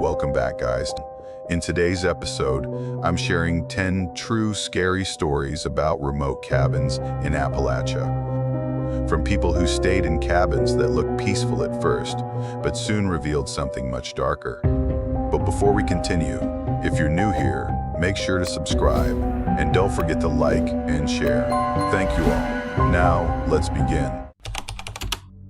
Welcome back, guys. In today's episode, I'm sharing 10 true scary stories about remote cabins in Appalachia. From people who stayed in cabins that looked peaceful at first, but soon revealed something much darker. But before we continue, if you're new here, make sure to subscribe and don't forget to like and share. Thank you all. Now, let's begin.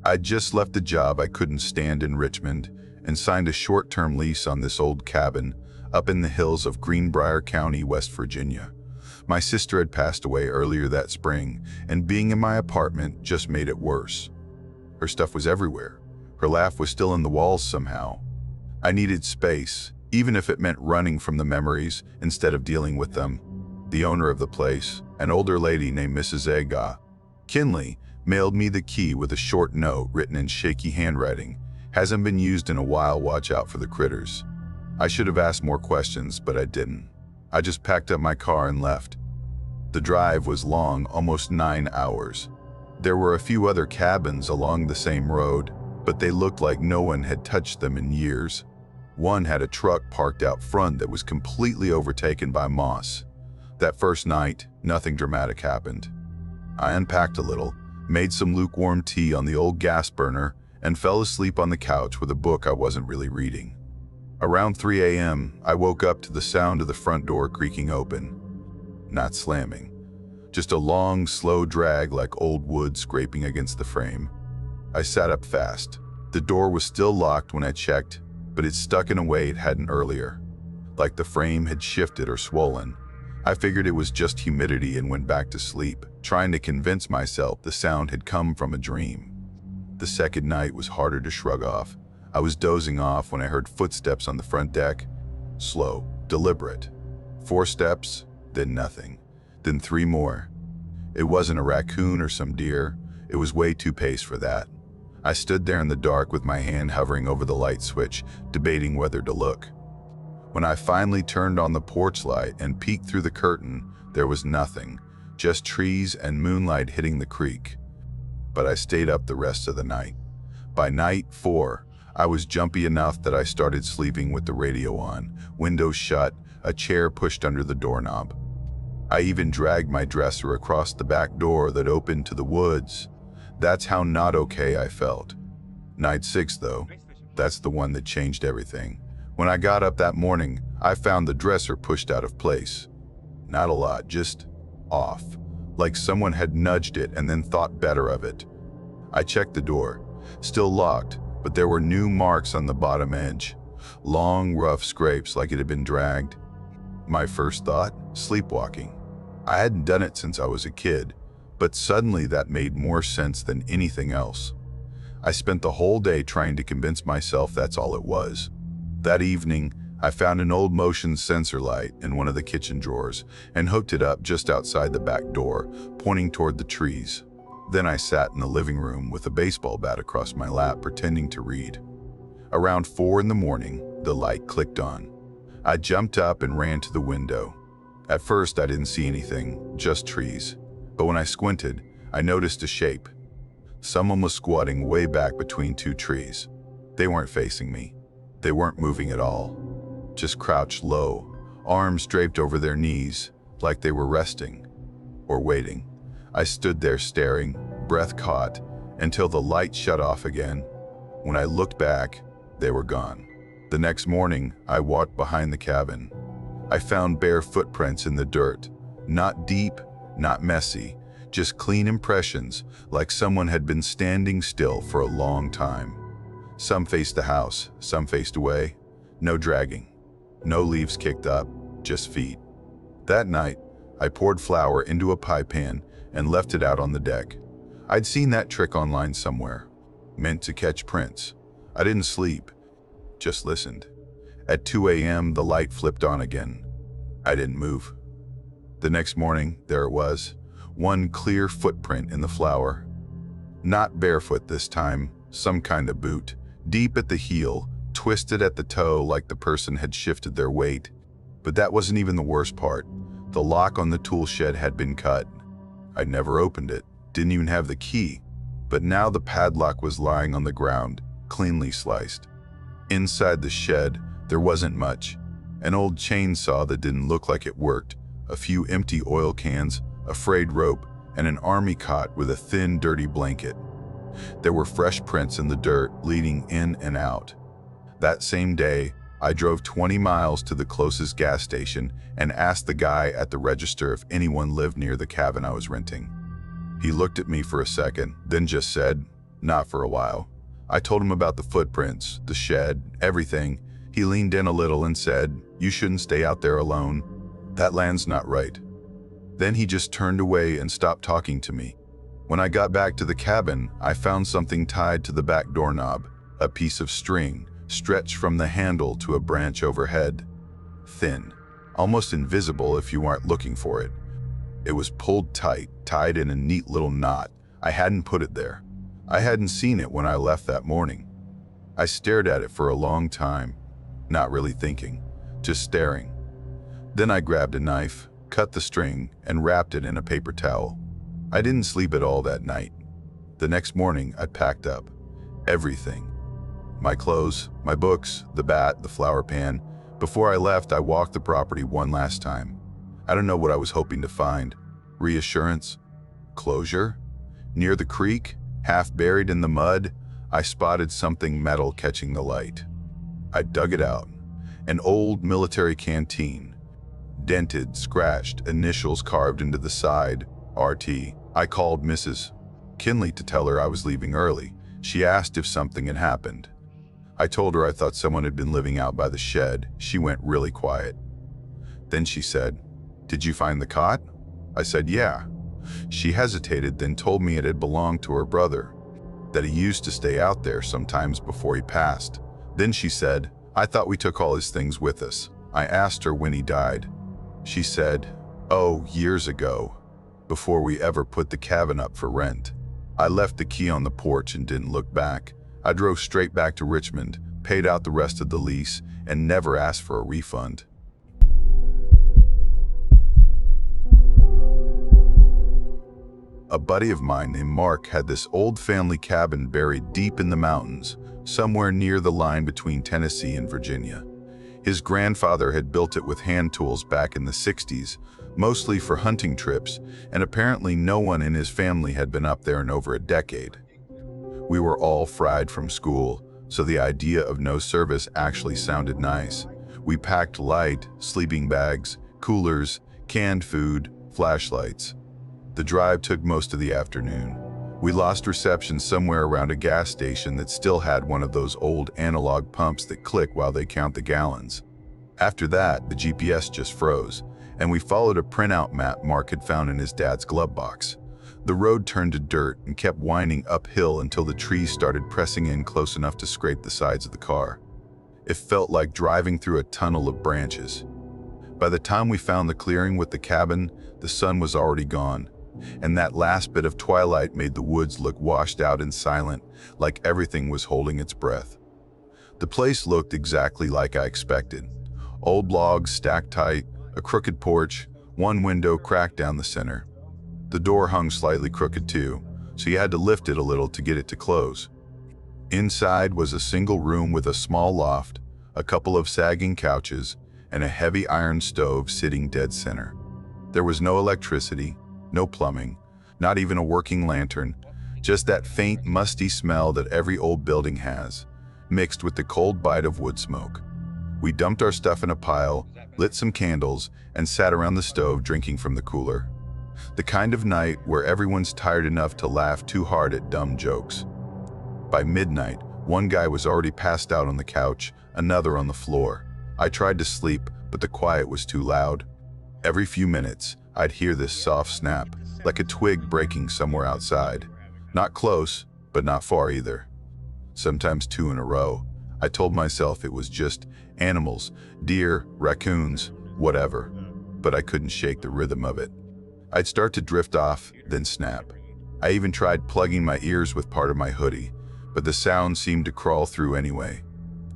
I just left a job I couldn't stand in Richmond and signed a short-term lease on this old cabin up in the hills of Greenbrier County, West Virginia. My sister had passed away earlier that spring, and being in my apartment just made it worse. Her stuff was everywhere. Her laugh was still in the walls somehow. I needed space, even if it meant running from the memories instead of dealing with them. The owner of the place, an older lady named Mrs. Kinley, mailed me the key with a short note written in shaky handwriting. Hasn't been used in a while, watch out for the critters. I should have asked more questions, but I didn't. I just packed up my car and left. The drive was long, almost 9 hours. There were a few other cabins along the same road, but they looked like no one had touched them in years. One had a truck parked out front that was completely overtaken by moss. That first night, nothing dramatic happened. I unpacked a little, made some lukewarm tea on the old gas burner, and fell asleep on the couch with a book I wasn't really reading. Around 3 a.m., I woke up to the sound of the front door creaking open. Not slamming, just a long, slow drag like old wood scraping against the frame. I sat up fast. The door was still locked when I checked, but it stuck in a way it hadn't earlier, like the frame had shifted or swollen. I figured it was just humidity and went back to sleep, trying to convince myself the sound had come from a dream. The second night was harder to shrug off. I was dozing off when I heard footsteps on the front deck. Slow, deliberate. 4 steps, then nothing. Then 3 more. It wasn't a raccoon or some deer. It was way too paced for that. I stood there in the dark with my hand hovering over the light switch, debating whether to look. When I finally turned on the porch light and peeked through the curtain, there was nothing, just trees and moonlight hitting the creek. But I stayed up the rest of the night. By night 4, I was jumpy enough that I started sleeping with the radio on, windows shut, a chair pushed under the doorknob. I even dragged my dresser across the back door that opened to the woods. That's how not okay I felt. Night 6, though, that's the one that changed everything. When I got up that morning, I found the dresser pushed out of place. Not a lot, just off, like someone had nudged it and then thought better of it. I checked the door, still locked, but there were new marks on the bottom edge, long, rough scrapes like it had been dragged. My first thought, sleepwalking. I hadn't done it since I was a kid, but suddenly that made more sense than anything else. I spent the whole day trying to convince myself that's all it was. That evening, I found an old motion sensor light in one of the kitchen drawers and hooked it up just outside the back door, pointing toward the trees. Then I sat in the living room with a baseball bat across my lap, pretending to read. Around 4 in the morning, the light clicked on. I jumped up and ran to the window. At first, I didn't see anything, just trees. But when I squinted, I noticed a shape. Someone was squatting way back between 2 trees. They weren't facing me. They weren't moving at all, just crouched low, arms draped over their knees, like they were resting or waiting. I stood there staring, breath caught, until the light shut off again. When I looked back, they were gone. The next morning, I walked behind the cabin. I found bare footprints in the dirt, not deep, not messy, just clean impressions, like someone had been standing still for a long time. Some faced the house, some faced away. No dragging, no leaves kicked up, just feet. That night, I poured flour into a pie pan and left it out on the deck. I'd seen that trick online somewhere, meant to catch prints. I didn't sleep, just listened. At 2 a.m., the light flipped on again. I didn't move. The next morning, there it was, one clear footprint in the flour. Not barefoot this time, some kind of boot. Deep at the heel, twisted at the toe like the person had shifted their weight. But that wasn't even the worst part. The lock on the tool shed had been cut. I'd never opened it, didn't even have the key. But now the padlock was lying on the ground, cleanly sliced. Inside the shed, There wasn't much. An old chainsaw that didn't look like it worked, a few empty oil cans, a frayed rope, and an army cot with a thin, dirty blanket. There were fresh prints in the dirt leading in and out. That same day, I drove 20 miles to the closest gas station and asked the guy at the register if anyone lived near the cabin I was renting. He looked at me for a second, then just said, "Not for a while." I told him about the footprints, the shed, everything. He leaned in a little and said, "You shouldn't stay out there alone. That land's not right." Then he just turned away and stopped talking to me. When I got back to the cabin, I found something tied to the back doorknob, a piece of string stretched from the handle to a branch overhead. Thin, almost invisible if you aren't looking for it. It was pulled tight, tied in a neat little knot. I hadn't put it there. I hadn't seen it when I left that morning. I stared at it for a long time, not really thinking, just staring. Then I grabbed a knife, cut the string, and wrapped it in a paper towel. I didn't sleep at all that night. The next morning, I packed up everything. My clothes, my books, the bat, the flower pan. Before I left, I walked the property one last time. I don't know what I was hoping to find. Reassurance? Closure? Near the creek, half buried in the mud, I spotted something metal catching the light. I dug it out. An old military canteen. Dented, scratched, initials carved into the side, RT. I called Mrs. Kinley to tell her I was leaving early. She asked if something had happened. I told her I thought someone had been living out by the shed. She went really quiet. Then she said, "Did you find the cot?" I said, "Yeah." She hesitated, then told me it had belonged to her brother, that he used to stay out there sometimes before he passed. Then she said, "I thought we took all his things with us." I asked her when he died. She said, "Oh, years ago, before we ever put the cabin up for rent." I left the key on the porch and didn't look back. I drove straight back to Richmond, paid out the rest of the lease, and never asked for a refund. A buddy of mine named Mark had this old family cabin buried deep in the mountains, somewhere near the line between Tennessee and Virginia. His grandfather had built it with hand tools back in the 60s, mostly for hunting trips, and apparently no one in his family had been up there in over a decade. We were all fried from school, so the idea of no service actually sounded nice. We packed light, sleeping bags, coolers, canned food, flashlights. The drive took most of the afternoon. We lost reception somewhere around a gas station that still had one of those old analog pumps that click while they count the gallons. After that, the GPS just froze, and we followed a printout map Mark had found in his dad's glove box. The road turned to dirt and kept winding uphill until the trees started pressing in close enough to scrape the sides of the car. It felt like driving through a tunnel of branches. By the time we found the clearing with the cabin, the sun was already gone, and that last bit of twilight made the woods look washed out and silent, like everything was holding its breath. The place looked exactly like I expected. Old logs stacked tight, a crooked porch, one window cracked down the center. The door hung slightly crooked too, so you had to lift it a little to get it to close. Inside was a single room with a small loft, a couple of sagging couches, and a heavy iron stove sitting dead center. There was no electricity, no plumbing, not even a working lantern, just that faint, musty smell that every old building has, mixed with the cold bite of wood smoke. We dumped our stuff in a pile, lit some candles, and sat around the stove drinking from the cooler. The kind of night where everyone's tired enough to laugh too hard at dumb jokes. By midnight, one guy was already passed out on the couch, another on the floor. I tried to sleep, but the quiet was too loud. Every few minutes, I'd hear this soft snap, like a twig breaking somewhere outside. Not close, but not far either. Sometimes two in a row. I told myself it was just animals, deer, raccoons, whatever, but I couldn't shake the rhythm of it. I'd start to drift off, then snap. I even tried plugging my ears with part of my hoodie, but the sound seemed to crawl through anyway.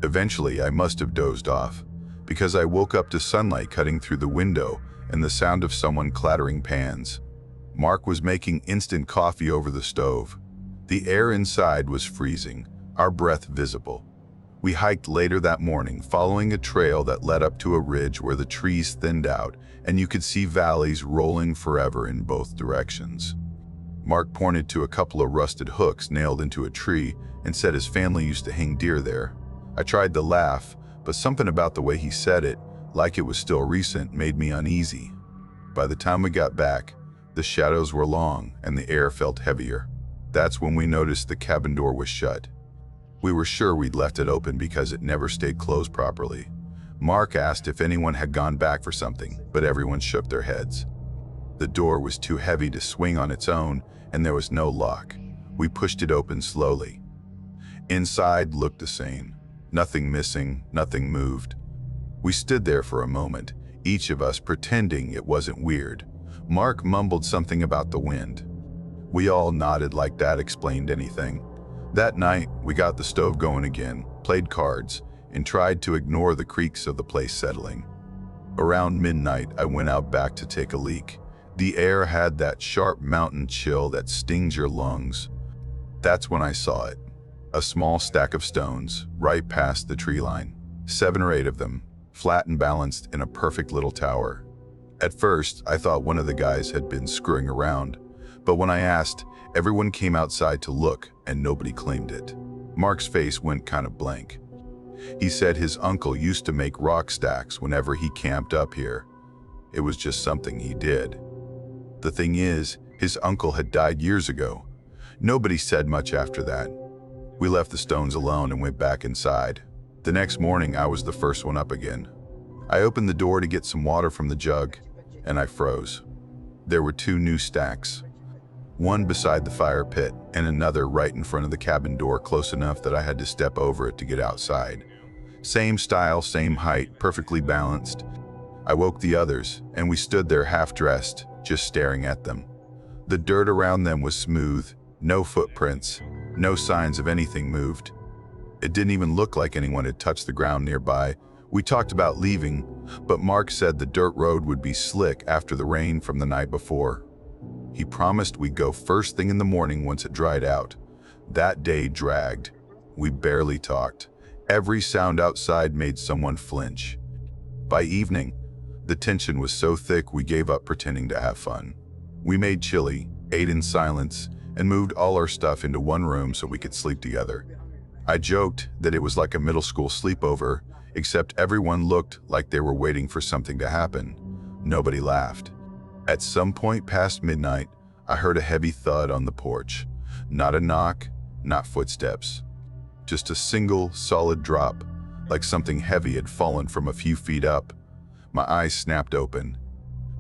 Eventually, I must have dozed off, because I woke up to sunlight cutting through the window and the sound of someone clattering pans. Mark was making instant coffee over the stove. The air inside was freezing, our breath visible. We hiked later that morning, following a trail that led up to a ridge where the trees thinned out and you could see valleys rolling forever in both directions. Mark pointed to a couple of rusted hooks nailed into a tree and said his family used to hang deer there. I tried to laugh, but something about the way he said it, like it was still recent, made me uneasy. By the time we got back, the shadows were long and the air felt heavier. That's when we noticed the cabin door was shut. We were sure we'd left it open because it never stayed closed properly. Mark asked if anyone had gone back for something, but everyone shook their heads. The door was too heavy to swing on its own, and there was no lock. We pushed it open slowly. Inside looked the same. Nothing missing, nothing moved. We stood there for a moment, each of us pretending it wasn't weird. Mark mumbled something about the wind. We all nodded like that explained anything. That night, we got the stove going again, played cards, and tried to ignore the creaks of the place settling. Around midnight, I went out back to take a leak. The air had that sharp mountain chill that stings your lungs. That's when I saw it. A small stack of stones, right past the tree line. 7 or 8 of them, flat and balanced in a perfect little tower. At first, I thought one of the guys had been screwing around, but when I asked, everyone came outside to look and nobody claimed it. Mark's face went kind of blank. He said his uncle used to make rock stacks whenever he camped up here. It was just something he did. The thing is, his uncle had died years ago. Nobody said much after that. We left the stones alone and went back inside. The next morning, I was the first one up again. I opened the door to get some water from the jug, and I froze. There were 2 new stacks. One beside the fire pit, and another right in front of the cabin door, close enough that I had to step over it to get outside. Same style, same height, perfectly balanced. I woke the others, and we stood there half-dressed, just staring at them. The dirt around them was smooth, no footprints, no signs of anything moved. It didn't even look like anyone had touched the ground nearby. We talked about leaving, but Mark said the dirt road would be slick after the rain from the night before. He promised we'd go first thing in the morning once it dried out. That day dragged. We barely talked. Every sound outside made someone flinch. By evening, the tension was so thick we gave up pretending to have fun. We made chili, ate in silence, and moved all our stuff into one room so we could sleep together. I joked that it was like a middle school sleepover, except everyone looked like they were waiting for something to happen. Nobody laughed. At some point past midnight, I heard a heavy thud on the porch. Not a knock, not footsteps. Just a single, solid drop, like something heavy had fallen from a few feet up. My eyes snapped open.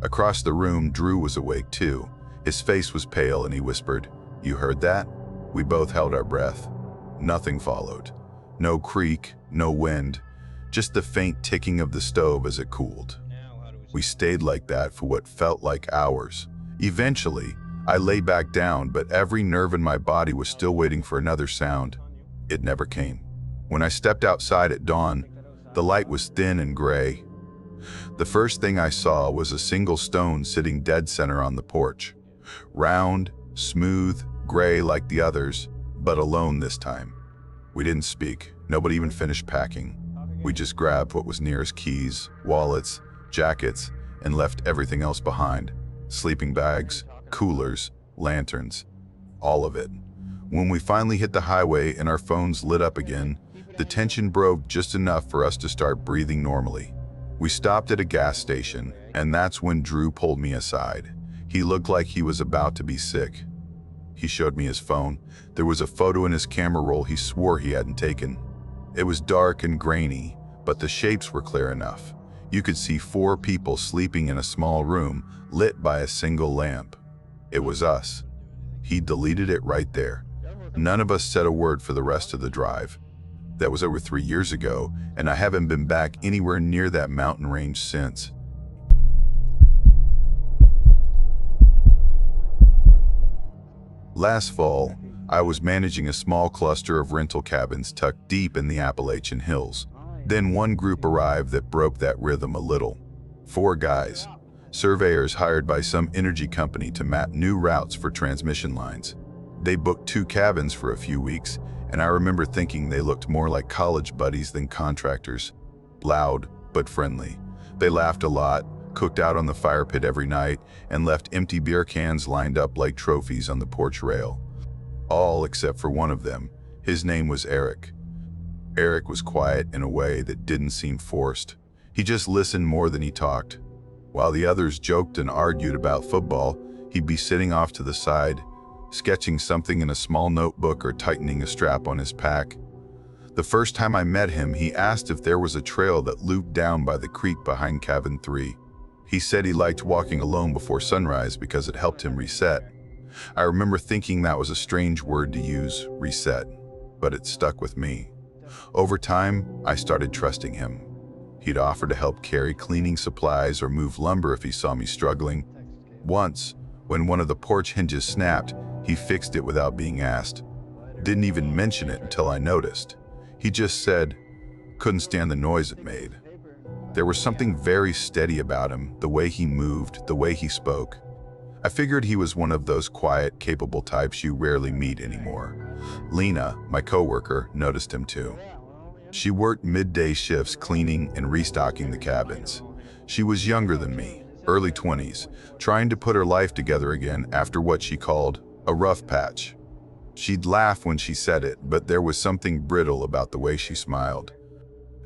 Across the room, Drew was awake too. His face was pale and he whispered, "You heard that?" We both held our breath. Nothing followed. No creak, no wind, just the faint ticking of the stove as it cooled. We stayed like that for what felt like hours. Eventually, I lay back down, but every nerve in my body was still waiting for another sound. It never came. When I stepped outside at dawn, the light was thin and gray. The first thing I saw was a single stone sitting dead center on the porch. Round, smooth, gray like the others, but alone this time. We didn't speak. Nobody even finished packing. We just grabbed what was nearest: keys, wallets, jackets, and left everything else behind. Sleeping bags, coolers, lanterns, all of it. When we finally hit the highway and our phones lit up again, the tension broke just enough for us to start breathing normally. We stopped at a gas station, and that's when Drew pulled me aside. He looked like he was about to be sick. He showed me his phone. There was a photo in his camera roll he swore he hadn't taken. It was dark and grainy, but the shapes were clear enough. You could see 4 people sleeping in a small room, lit by a single lamp. It was us. He deleted it right there. None of us said a word for the rest of the drive. That was over 3 years ago, and I haven't been back anywhere near that mountain range since. Last fall, I was managing a small cluster of rental cabins tucked deep in the Appalachian hills. Then one group arrived that broke that rhythm a little. 4 guys, surveyors hired by some energy company to map new routes for transmission lines. They booked 2 cabins for a few weeks, and I remember thinking they looked more like college buddies than contractors. Loud, but friendly. They laughed a lot, cooked out on the fire pit every night, and left empty beer cans lined up like trophies on the porch rail. All except for one of them. His name was Eric. Eric was quiet in a way that didn't seem forced. He just listened more than he talked. While the others joked and argued about football, he'd be sitting off to the side, sketching something in a small notebook or tightening a strap on his pack. The first time I met him, he asked if there was a trail that looped down by the creek behind Cabin 3. He said he liked walking alone before sunrise because it helped him reset. I remember thinking that was a strange word to use, reset, but it stuck with me. Over time, I started trusting him. He'd offer to help carry cleaning supplies or move lumber if he saw me struggling. Once, when one of the porch hinges snapped, he fixed it without being asked. Didn't even mention it until I noticed. He just said, couldn't stand the noise it made. There was something very steady about him, the way he moved, the way he spoke. I figured he was one of those quiet, capable types you rarely meet anymore. Lena, my coworker, noticed him too. She worked midday shifts cleaning and restocking the cabins. She was younger than me, early 20s, trying to put her life together again after what she called a rough patch. She'd laugh when she said it, but there was something brittle about the way she smiled.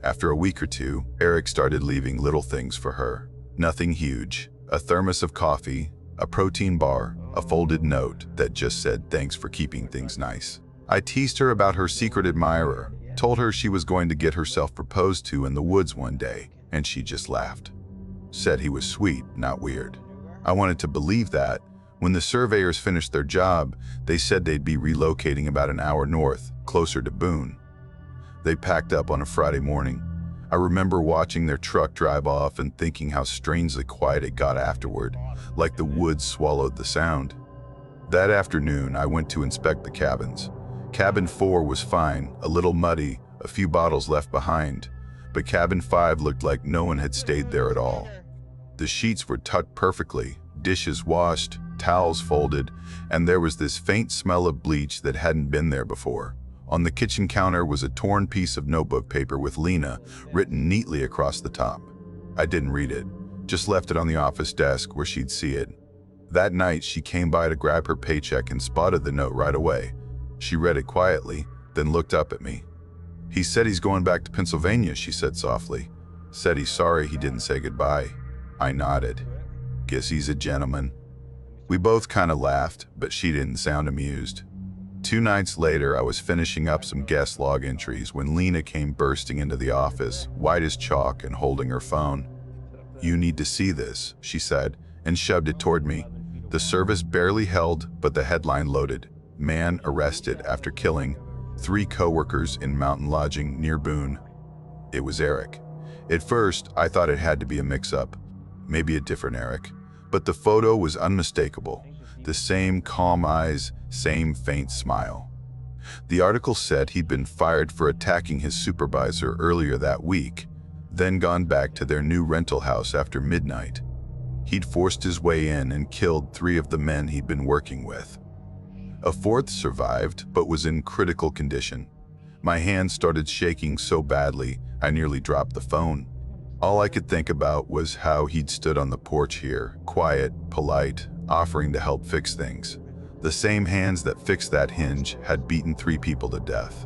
After a week or two, Eric started leaving little things for her. Nothing huge. A thermos of coffee, a protein bar, a folded note that just said thanks for keeping things nice. I teased her about her secret admirer, told her she was going to get herself proposed to in the woods one day, and she just laughed. Said he was sweet, not weird. I wanted to believe that. When the surveyors finished their job, they said they'd be relocating about an hour north, closer to Boone. They packed up on a Friday morning. I remember watching their truck drive off and thinking how strangely quiet it got afterward, like the woods swallowed the sound. That afternoon, I went to inspect the cabins. Cabin 4 was fine, a little muddy, a few bottles left behind, but Cabin 5 looked like no one had stayed there at all. The sheets were tucked perfectly, dishes washed, towels folded, and there was this faint smell of bleach that hadn't been there before. On the kitchen counter was a torn piece of notebook paper with Lena written neatly across the top. I didn't read it, just left it on the office desk where she'd see it. That night, she came by to grab her paycheck and spotted the note right away. She read it quietly, then looked up at me. "He said he's going back to Pennsylvania," she said softly. "Said he's sorry he didn't say goodbye." I nodded. "Guess he's a gentleman." We both kind of laughed, but she didn't sound amused. 2 nights later, I was finishing up some guest log entries when Lena came bursting into the office, white as chalk and holding her phone. "You need to see this," she said, and shoved it toward me. The service barely held, but the headline loaded. "Man arrested after killing 3 co-workers in mountain lodging near Boone." It was Eric. At first, I thought it had to be a mix-up, maybe a different Eric, but the photo was unmistakable. The same calm eyes, same faint smile. The article said he'd been fired for attacking his supervisor earlier that week, then gone back to their new rental house after midnight. He'd forced his way in and killed 3 of the men he'd been working with. A 4th survived, but was in critical condition. My hand started shaking so badly, I nearly dropped the phone. All I could think about was how he'd stood on the porch here, quiet, polite, offering to help fix things. The same hands that fixed that hinge had beaten 3 people to death.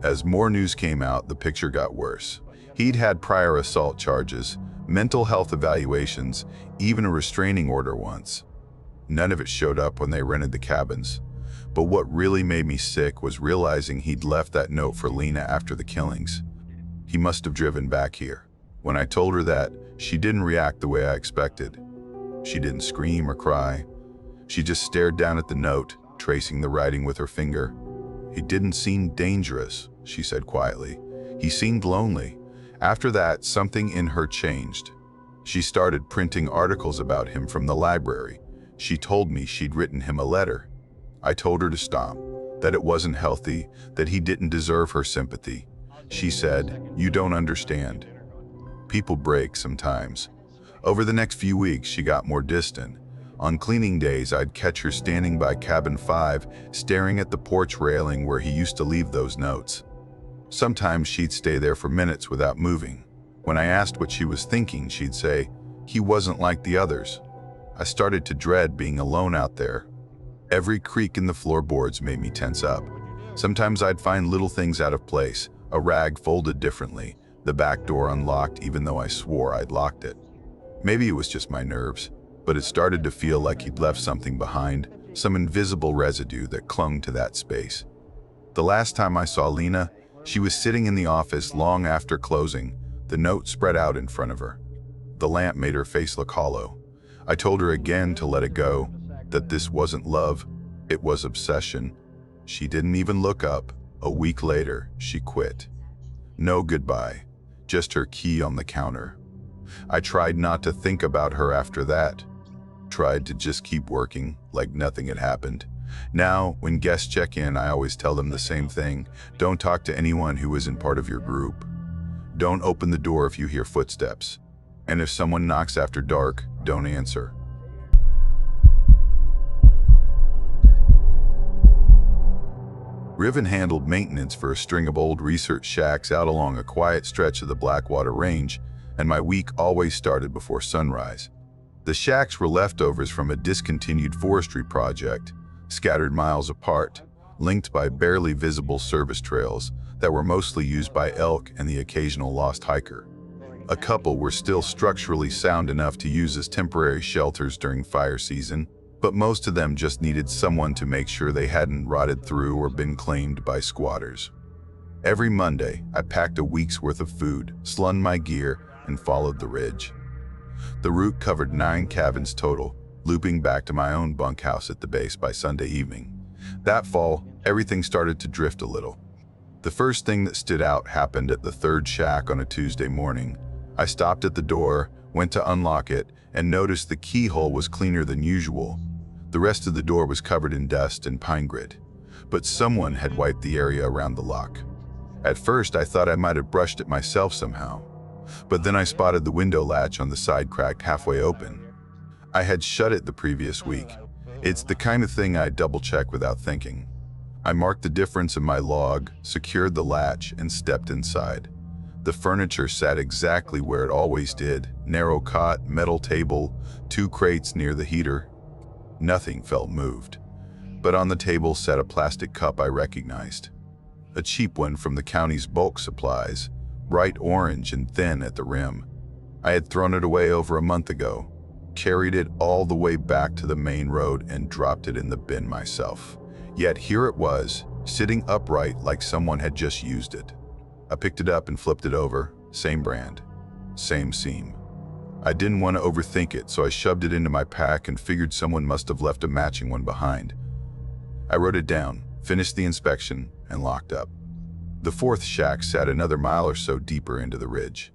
As more news came out, the picture got worse. He'd had prior assault charges, mental health evaluations, even a restraining order once. None of it showed up when they rented the cabins. But what really made me sick was realizing he'd left that note for Lena after the killings. He must have driven back here. When I told her that, she didn't react the way I expected. She didn't scream or cry. She just stared down at the note, tracing the writing with her finger. "He didn't seem dangerous," she said quietly. "He seemed lonely." After that, something in her changed. She started printing articles about him from the library. She told me she'd written him a letter. I told her to stop, that it wasn't healthy, that he didn't deserve her sympathy. She said, "You don't understand. People break sometimes." Over the next few weeks, she got more distant. On cleaning days, I'd catch her standing by cabin 5, staring at the porch railing where he used to leave those notes. Sometimes she'd stay there for minutes without moving. When I asked what she was thinking, she'd say, "He wasn't like the others." I started to dread being alone out there. Every creak in the floorboards made me tense up. Sometimes I'd find little things out of place, a rag folded differently, the back door unlocked even though I swore I'd locked it. Maybe it was just my nerves, but it started to feel like he'd left something behind, some invisible residue that clung to that space. The last time I saw Lena, she was sitting in the office long after closing, the note spread out in front of her. The lamp made her face look hollow. I told her again to let it go, that this wasn't love, it was obsession. She didn't even look up. A week later, she quit. No goodbye, just her key on the counter. I tried not to think about her after that. Tried to just keep working like nothing had happened. Now, when guests check in, I always tell them the same thing. Don't talk to anyone who isn't part of your group. Don't open the door if you hear footsteps. And if someone knocks after dark, don't answer. Riven handled maintenance for a string of old research shacks out along a quiet stretch of the Blackwater Range, and my week always started before sunrise. The shacks were leftovers from a discontinued forestry project, scattered miles apart, linked by barely visible service trails that were mostly used by elk and the occasional lost hiker. A couple were still structurally sound enough to use as temporary shelters during fire season, but most of them just needed someone to make sure they hadn't rotted through or been claimed by squatters. Every Monday, I packed a week's worth of food, slung my gear, and followed the ridge. The route covered 9 cabins total, looping back to my own bunkhouse at the base by Sunday evening. That fall, everything started to drift a little. The first thing that stood out happened at the 3rd shack on a Tuesday morning. I stopped at the door, went to unlock it, and noticed the keyhole was cleaner than usual. The rest of the door was covered in dust and pine grit, but someone had wiped the area around the lock. At first, I thought I might have brushed it myself somehow, but then I spotted the window latch on the side cracked halfway open. I had shut it the previous week. It's the kind of thing I double-check without thinking. I marked the difference in my log, secured the latch, and stepped inside. The furniture sat exactly where it always did. Narrow cot, metal table, 2 crates near the heater. Nothing felt moved. But on the table sat a plastic cup I recognized. A cheap one from the county's bulk supplies, bright orange and thin at the rim. I had thrown it away over a month ago, carried it all the way back to the main road and dropped it in the bin myself. Yet here it was, sitting upright like someone had just used it. I picked it up and flipped it over, same brand, same seam. I didn't want to overthink it, so I shoved it into my pack and figured someone must have left a matching one behind. I wrote it down, finished the inspection, and locked up. The 4th shack sat another mile or so deeper into the ridge.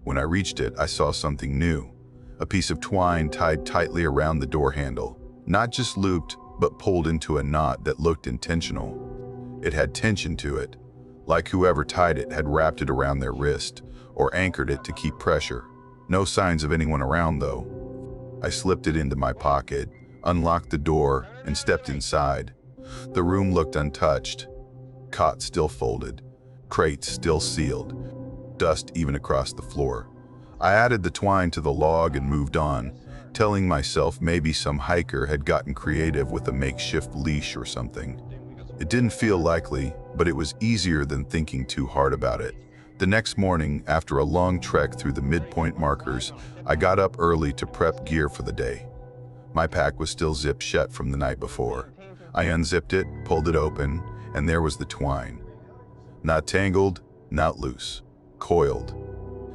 When I reached it, I saw something new. A piece of twine tied tightly around the door handle, not just looped, but pulled into a knot that looked intentional. It had tension to it, like whoever tied it had wrapped it around their wrist or anchored it to keep pressure. No signs of anyone around, though. I slipped it into my pocket, unlocked the door, and stepped inside. The room looked untouched. Cot still folded, crates still sealed, dust even across the floor. I added the twine to the log and moved on, telling myself maybe some hiker had gotten creative with a makeshift leash or something. It didn't feel likely, but it was easier than thinking too hard about it. The next morning, after a long trek through the midpoint markers, I got up early to prep gear for the day. My pack was still zipped shut from the night before. I unzipped it, pulled it open, and there was the twine. Not tangled, not loose, coiled,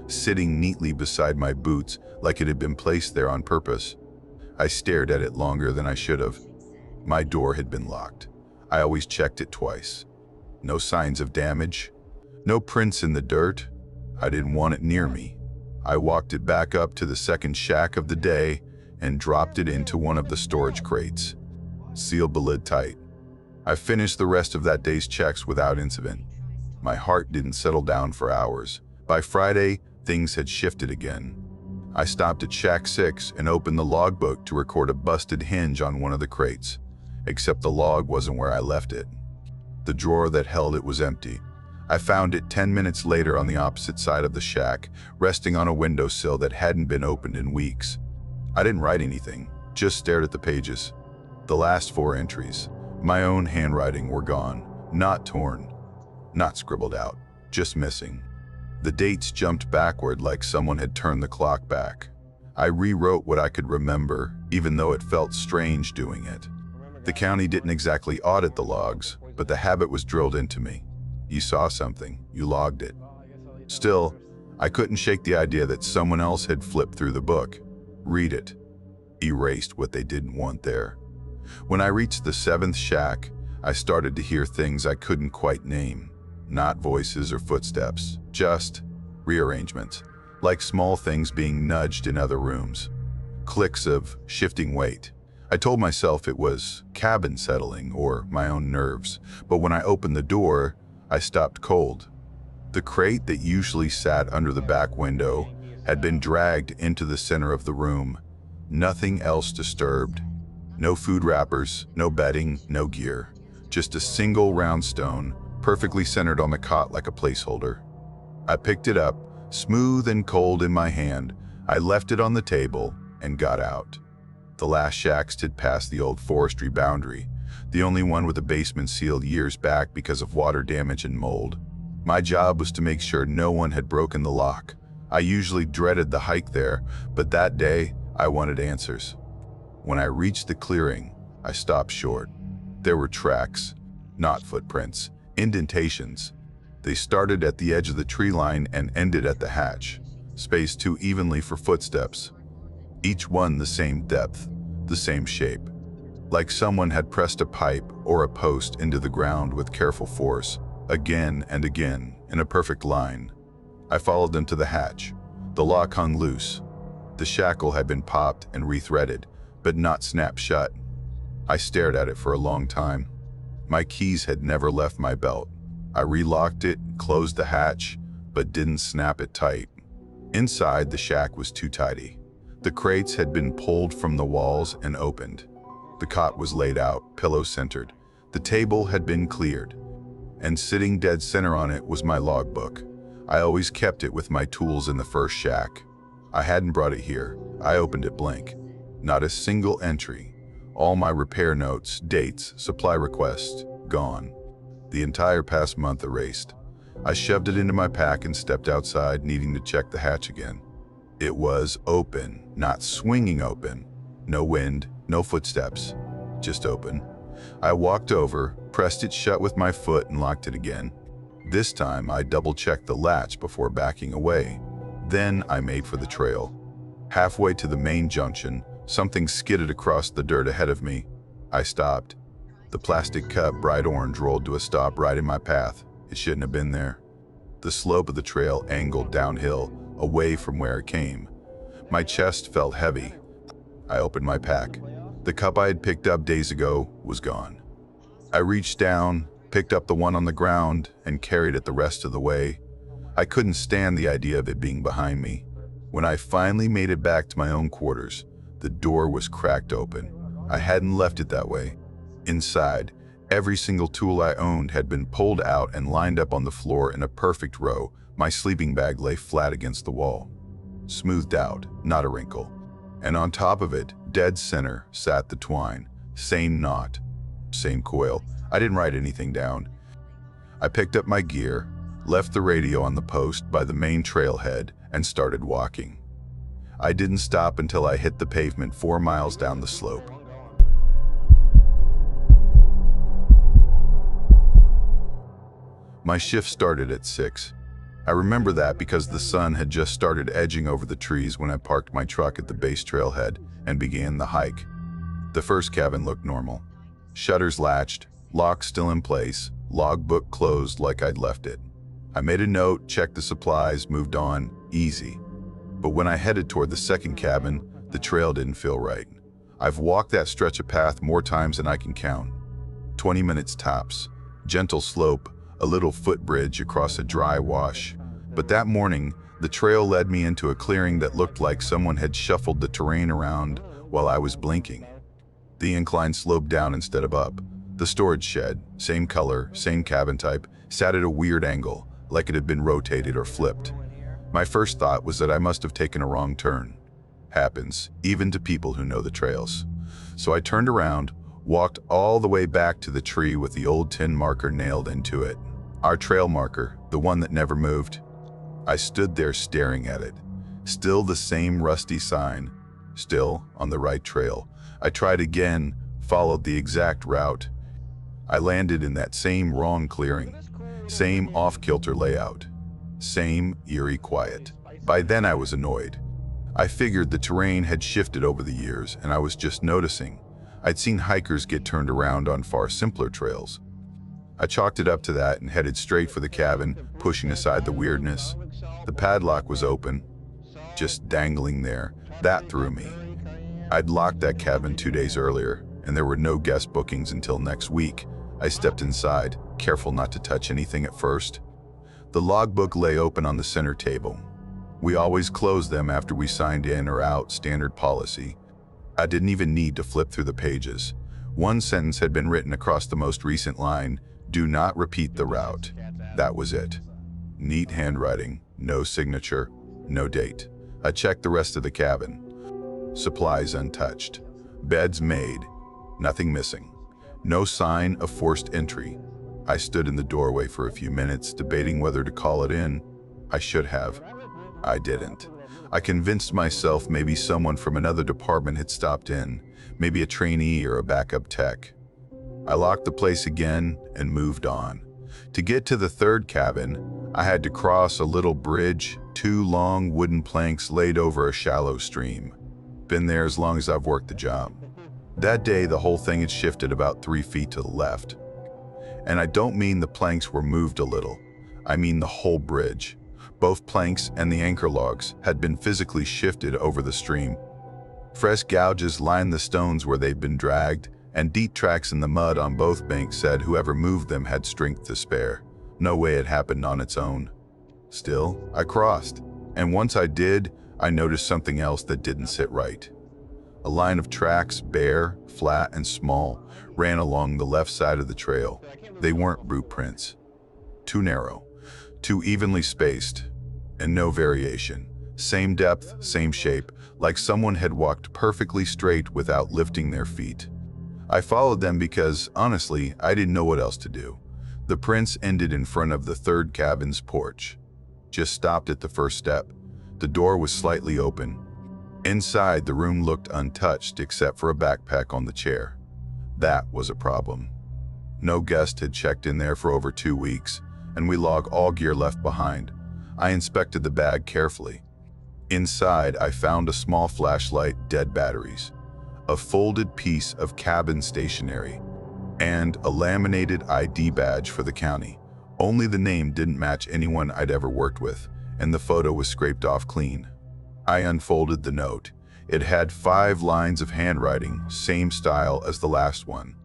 sitting neatly beside my boots like it had been placed there on purpose. I stared at it longer than I should have. My door had been locked. I always checked it twice. No signs of damage. No prints in the dirt. I didn't want it near me. I walked it back up to the 2nd shack of the day and dropped it into one of the storage crates. Sealed the lid tight. I finished the rest of that day's checks without incident. My heart didn't settle down for hours. By Friday, things had shifted again. I stopped at Shack 6 and opened the logbook to record a busted hinge on one of the crates, except the log wasn't where I left it. The drawer that held it was empty. I found it 10 minutes later on the opposite side of the shack, resting on a windowsill that hadn't been opened in weeks. I didn't write anything, just stared at the pages. The last 4 entries, my own handwriting, were gone, not torn, not scribbled out, just missing. The dates jumped backward like someone had turned the clock back. I rewrote what I could remember, even though it felt strange doing it. The county didn't exactly audit the logs, but the habit was drilled into me. You saw something, you logged it. Still, I couldn't shake the idea that someone else had flipped through the book, read it, erased what they didn't want there. When I reached the 7th shack, I started to hear things I couldn't quite name. Not voices or footsteps, just rearrangements, like small things being nudged in other rooms. Clicks of shifting weight. I told myself it was cabin settling or my own nerves, but when I opened the door, I stopped cold. The crate that usually sat under the back window had been dragged into the center of the room. Nothing else disturbed. No food wrappers, no bedding, no gear. Just a single round stone, perfectly centered on the cot like a placeholder. I picked it up, smooth and cold in my hand. I left it on the table and got out. The last shack stood past the old forestry boundary, the only one with a basement sealed years back because of water damage and mold. My job was to make sure no one had broken the lock. I usually dreaded the hike there, but that day I wanted answers. When I reached the clearing, I stopped short. There were tracks, not footprints, indentations. They started at the edge of the tree line and ended at the hatch, spaced too evenly for footsteps. Each one the same depth, the same shape. Like someone had pressed a pipe or a post into the ground with careful force, again and again, in a perfect line. I followed them to the hatch. The lock hung loose. The shackle had been popped and rethreaded, but not snapped shut. I stared at it for a long time. My keys had never left my belt. I relocked it, closed the hatch, but didn't snap it tight. Inside, the shack was too tidy. The crates had been pulled from the walls and opened. The cot was laid out, pillow-centered. The table had been cleared, and sitting dead center on it was my logbook. I always kept it with my tools in the first shack. I hadn't brought it here. I opened it blank. Not a single entry. All my repair notes, dates, supply requests, gone. The entire past month erased. I shoved it into my pack and stepped outside, needing to check the hatch again. It was open, not swinging open. No wind, no footsteps, just open. I walked over, pressed it shut with my foot and locked it again. This time I double-checked the latch before backing away. Then I made for the trail. Halfway to the main junction, something skidded across the dirt ahead of me. I stopped. The plastic cup, bright orange, rolled to a stop right in my path. It shouldn't have been there. The slope of the trail angled downhill, away from where it came. My chest felt heavy. I opened my pack. The cup I had picked up days ago was gone. I reached down, picked up the one on the ground, and carried it the rest of the way. I couldn't stand the idea of it being behind me. When I finally made it back to my own quarters, the door was cracked open. I hadn't left it that way. Inside, every single tool I owned had been pulled out and lined up on the floor in a perfect row. My sleeping bag lay flat against the wall, smoothed out, not a wrinkle. And on top of it, dead center, sat the twine. Same knot, same coil. I didn't write anything down. I picked up my gear, left the radio on the post by the main trailhead, and started walking. I didn't stop until I hit the pavement 4 miles down the slope. My shift started at 6. I remember that because the sun had just started edging over the trees when I parked my truck at the base trailhead and began the hike. The first cabin looked normal. Shutters latched, lock still in place, logbook closed like I'd left it. I made a note, checked the supplies, moved on, easy. But when I headed toward the second cabin, the trail didn't feel right. I've walked that stretch of path more times than I can count. 20 minutes tops, gentle slope, a little footbridge across a dry wash. But that morning, The trail led me into a clearing that looked like someone had shuffled the terrain around while I was blinking. The incline sloped down instead of up. The storage shed, same color, same cabin type, sat at a weird angle, like it had been rotated or flipped. My first thought was that I must have taken a wrong turn. Happens, even to people who know the trails. So I turned around, walked all the way back to the tree with the old tin marker nailed into it. Our trail marker, the one that never moved. I stood there staring at it. Still the same rusty sign, still on the right trail. I tried again, followed the exact route. I landed in that same wrong clearing, same off-kilter layout, same eerie quiet. By then I was annoyed. I figured the terrain had shifted over the years and I was just noticing. I'd seen hikers get turned around on far simpler trails. I chalked it up to that and headed straight for the cabin, pushing aside the weirdness. The padlock was open, just dangling there. That threw me. I'd locked that cabin 2 days earlier, and there were no guest bookings until next week. I stepped inside, careful not to touch anything at first. The logbook lay open on the center table. We always closed them after we signed in or out, standard policy. I didn't even need to flip through the pages. One sentence had been written across the most recent line: "Do not repeat the route." That was it. Neat handwriting, no signature, no date. I checked the rest of the cabin. Supplies untouched. Beds made. Nothing missing. No sign of forced entry. I stood in the doorway for a few minutes, debating whether to call it in. I should have. I didn't. I convinced myself maybe someone from another department had stopped in, maybe a trainee or a backup tech. I locked the place again and moved on. To get to the third cabin, I had to cross a little bridge, 2 long wooden planks laid over a shallow stream. Been there as long as I've worked the job. That day, the whole thing had shifted about 3 feet to the left. And I don't mean the planks were moved a little. I mean the whole bridge. Both planks and the anchor logs had been physically shifted over the stream. Fresh gouges lined the stones where they'd been dragged, and deep tracks in the mud on both banks said whoever moved them had strength to spare. No way it happened on its own. Still, I crossed, and once I did, I noticed something else that didn't sit right. A line of tracks, bare, flat, and small, ran along the left side of the trail. They weren't boot prints. Too narrow, too evenly spaced, and no variation. Same depth, same shape, like someone had walked perfectly straight without lifting their feet. I followed them because, honestly, I didn't know what else to do. The prints ended in front of the third cabin's porch. Just stopped at the first step. The door was slightly open. Inside, the room looked untouched except for a backpack on the chair. That was a problem. No guest had checked in there for over 2 weeks, and we log all gear left behind. I inspected the bag carefully. Inside, I found a small flashlight, dead batteries, a folded piece of cabin stationery, and a laminated ID badge for the county. Only the name didn't match anyone I'd ever worked with, and the photo was scraped off clean. I unfolded the note. It had 5 lines of handwriting, same style as the last one.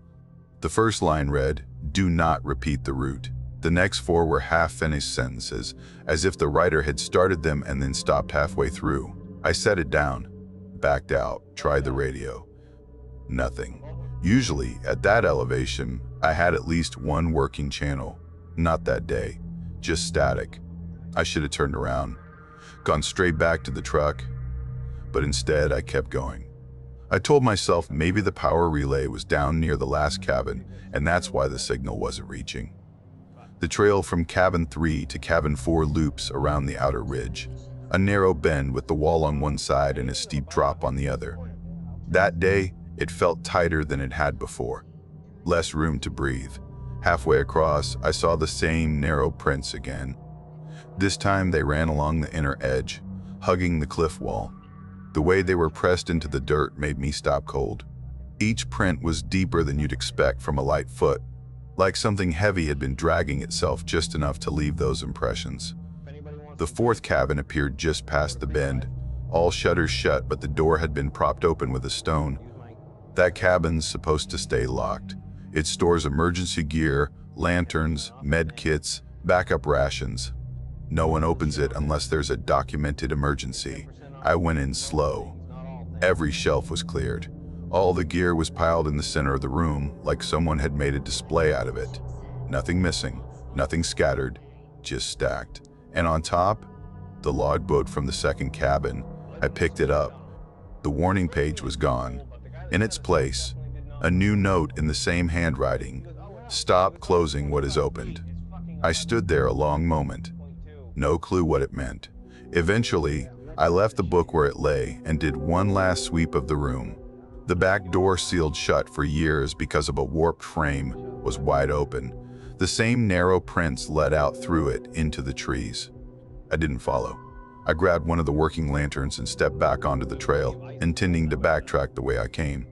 The first line read, "Do not repeat the route." The next 4 were half-finished sentences, as if the writer had started them and then stopped halfway through. I set it down, backed out, tried the radio. Nothing. Usually, at that elevation, I had at least 1 working channel. Not that day. Just static. I should have turned around, gone straight back to the truck, but instead I kept going. I told myself maybe the power relay was down near the last cabin, and that's why the signal wasn't reaching. The trail from cabin 3 to cabin 4 loops around the outer ridge, a narrow bend with the wall on one side and a steep drop on the other. That day, it felt tighter than it had before. Less room to breathe. Halfway across, I saw the same narrow prints again. This time they ran along the inner edge, hugging the cliff wall. The way they were pressed into the dirt made me stop cold. Each print was deeper than you'd expect from a light foot, like something heavy had been dragging itself just enough to leave those impressions. The 4th cabin appeared just past the bend, all shutters shut, but the door had been propped open with a stone. That cabin's supposed to stay locked. It stores emergency gear, lanterns, med kits, backup rations. No one opens it unless there's a documented emergency. I went in slow. Every shelf was cleared. All the gear was piled in the center of the room, like someone had made a display out of it. Nothing missing, nothing scattered, just stacked. And on top, the logbook from the second cabin. I picked it up. The warning page was gone. In its place, a new note in the same handwriting. Stop closing what is opened. I stood there a long moment. No clue what it meant. Eventually, I left the book where it lay and did one last sweep of the room. The back door, sealed shut for years because of a warped frame, was wide open. The same narrow prints led out through it into the trees. I didn't follow. I grabbed one of the working lanterns and stepped back onto the trail, intending to backtrack the way I came.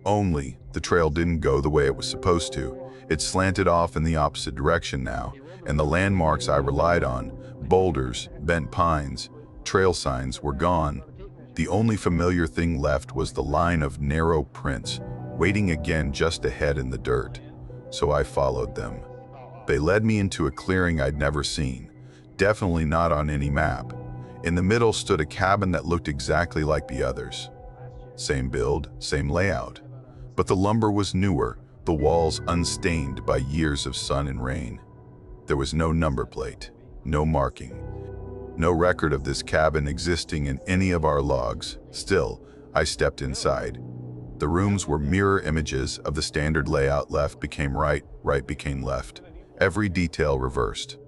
Only, the trail didn't go the way it was supposed to. It slanted off in the opposite direction now, and the landmarks I relied on, boulders, bent pines, trail signs, were gone. The only familiar thing left was the line of narrow prints, waiting again just ahead in the dirt. So I followed them. They led me into a clearing I'd never seen, definitely not on any map. In the middle stood a cabin that looked exactly like the others. Same build, same layout. But the lumber was newer, the walls unstained by years of sun and rain. There was no number plate, no marking, no record of this cabin existing in any of our logs. Still, I stepped inside. The rooms were mirror images of the standard layout. Left became right, right became left. Every detail reversed.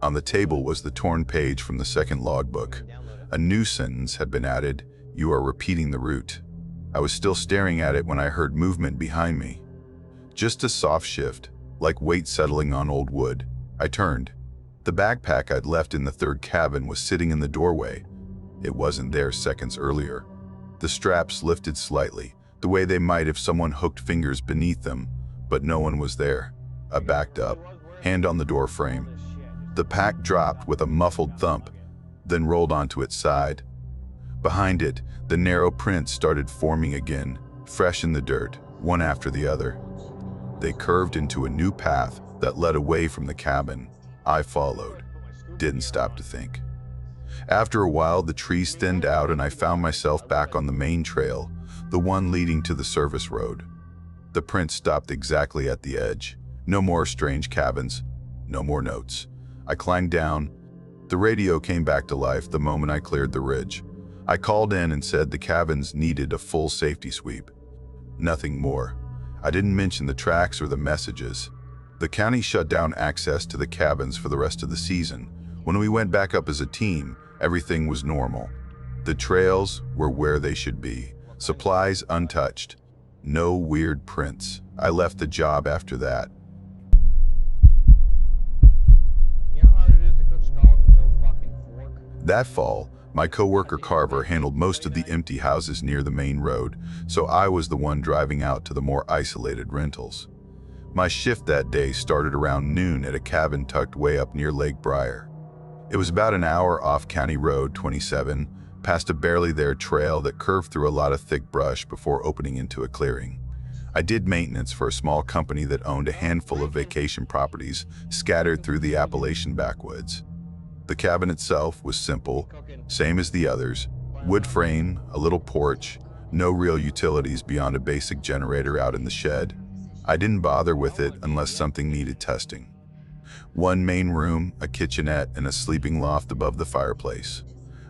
On the table was the torn page from the second logbook. A new sentence had been added: "You are repeating the route." I was still staring at it when I heard movement behind me. Just a soft shift, like weight settling on old wood. I turned. The backpack I'd left in the third cabin was sitting in the doorway. It wasn't there seconds earlier. The straps lifted slightly, the way they might if someone hooked fingers beneath them, but no one was there. I backed up, hand on the door frame. The pack dropped with a muffled thump, then rolled onto its side. Behind it, the narrow prints started forming again, fresh in the dirt, one after the other. They curved into a new path that led away from the cabin. I followed, didn't stop to think. After a while, the trees thinned out and I found myself back on the main trail, the one leading to the service road. The prints stopped exactly at the edge. No more strange cabins, no more notes. I climbed down. The radio came back to life the moment I cleared the ridge. I called in and said the cabins needed a full safety sweep. Nothing more. I didn't mention the tracks or the messages. The county shut down access to the cabins for the rest of the season. When we went back up as a team, everything was normal. The trails were where they should be. Supplies untouched. No weird prints. I left the job after that. You know how hard it is to cook scallops with no fucking fork? That fall, my coworker Carver handled most of the empty houses near the main road, so I was the one driving out to the more isolated rentals. My shift that day started around noon at a cabin tucked way up near Lake Briar. It was about an hour off County Road 27, past a barely there trail that curved through a lot of thick brush before opening into a clearing. I did maintenance for a small company that owned a handful of vacation properties scattered through the Appalachian backwoods. The cabin itself was simple, same as the others. Wood frame, a little porch, no real utilities beyond a basic generator out in the shed. I didn't bother with it unless something needed testing. One main room, a kitchenette, and a sleeping loft above the fireplace.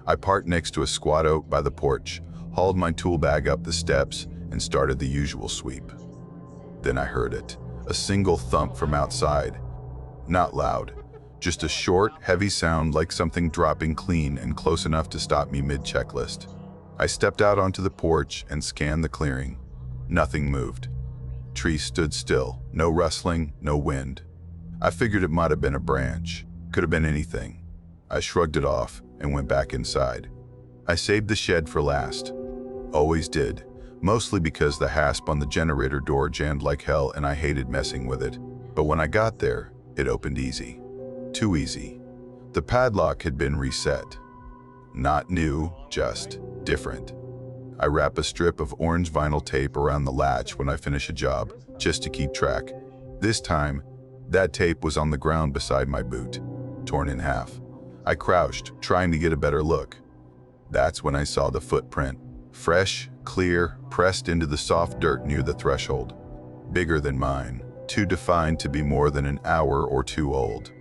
I parked next to a squat oak by the porch, hauled my tool bag up the steps, and started the usual sweep. Then I heard it, a single thump from outside. Not loud, just a short, heavy sound like something dropping clean and close enough to stop me mid-checklist. I stepped out onto the porch and scanned the clearing. Nothing moved. Trees stood still, no rustling, no wind. I figured it might have been a branch, could have been anything. I shrugged it off and went back inside. I saved the shed for last. Always did, mostly because the hasp on the generator door jammed like hell and I hated messing with it. But when I got there, it opened easy. Too easy. The padlock had been reset. Not new, just different. I wrap a strip of orange vinyl tape around the latch when I finish a job, just to keep track. This time, that tape was on the ground beside my boot, torn in half. I crouched, trying to get a better look. That's when I saw the footprint. Fresh, clear, pressed into the soft dirt near the threshold. Bigger than mine, too defined to be more than an hour or two old.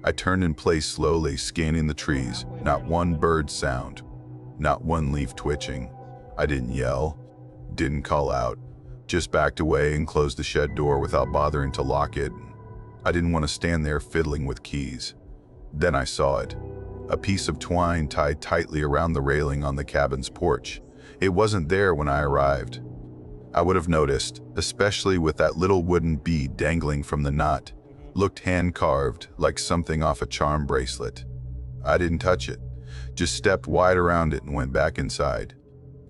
I turned in place slowly, scanning the trees. Not one bird sound. Not one leaf twitching. I didn't yell, didn't call out, just backed away and closed the shed door without bothering to lock it. I didn't want to stand there fiddling with keys. Then I saw it. A piece of twine tied tightly around the railing on the cabin's porch. It wasn't there when I arrived. I would have noticed, especially with that little wooden bead dangling from the knot. Looked hand-carved, like something off a charm bracelet. I didn't touch it, just stepped wide around it and went back inside.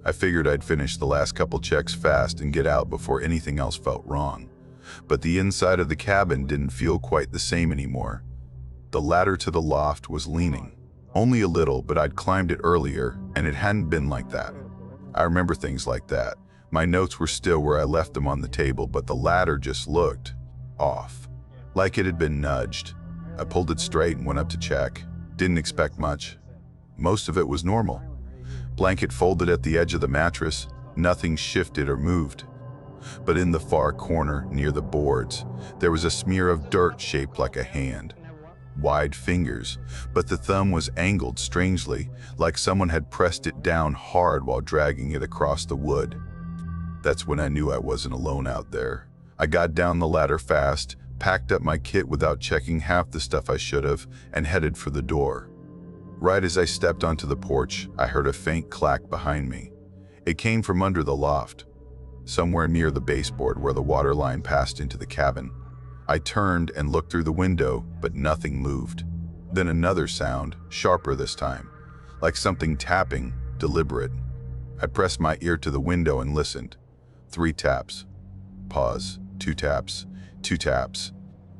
I figured I'd finish the last couple checks fast and get out before anything else felt wrong. But the inside of the cabin didn't feel quite the same anymore. The ladder to the loft was leaning. Only a little, but I'd climbed it earlier, and it hadn't been like that. I remember things like that. My notes were still where I left them on the table, but the ladder just looked off, like it had been nudged. I pulled it straight and went up to check. Didn't expect much. Most of it was normal. Blanket folded at the edge of the mattress, nothing shifted or moved. But in the far corner, near the boards, there was a smear of dirt shaped like a hand. Wide fingers, but the thumb was angled strangely, like someone had pressed it down hard while dragging it across the wood. That's when I knew I wasn't alone out there. I got down the ladder fast, packed up my kit without checking half the stuff I should have, and headed for the door. Right as I stepped onto the porch, I heard a faint clack behind me. It came from under the loft, somewhere near the baseboard where the water line passed into the cabin. I turned and looked through the window, but nothing moved. Then another sound, sharper this time, like something tapping, deliberate. I pressed my ear to the window and listened. 3 taps. Pause. 2 taps. 2 taps.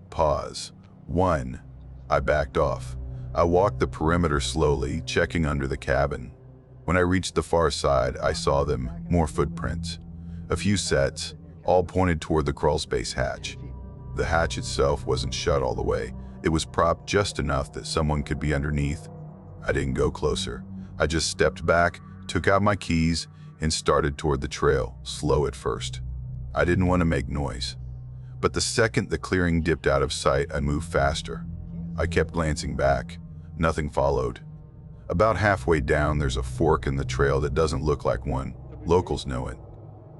Pause. 1. I backed off. I walked the perimeter slowly, checking under the cabin. When I reached the far side, I saw them, more footprints. A few sets, all pointed toward the crawlspace hatch. The hatch itself wasn't shut all the way. It was propped just enough that someone could be underneath. I didn't go closer. I just stepped back, took out my keys, and started toward the trail, slow at first. I didn't want to make noise. But the second the clearing dipped out of sight, I moved faster. I kept glancing back. Nothing followed. About halfway down, there's a fork in the trail that doesn't look like one. Locals know it.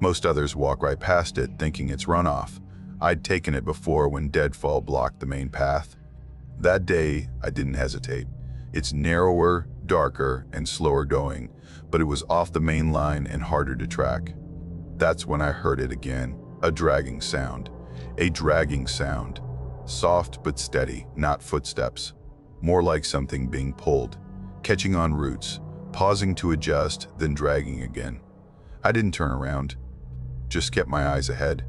Most others walk right past it, thinking it's runoff. I'd taken it before when deadfall blocked the main path. That day, I didn't hesitate. It's narrower, darker, and slower going, but it was off the main line and harder to track. That's when I heard it again, a dragging sound. A dragging sound. Soft but steady, not footsteps. More like something being pulled, catching on roots, pausing to adjust, then dragging again. I didn't turn around, just kept my eyes ahead.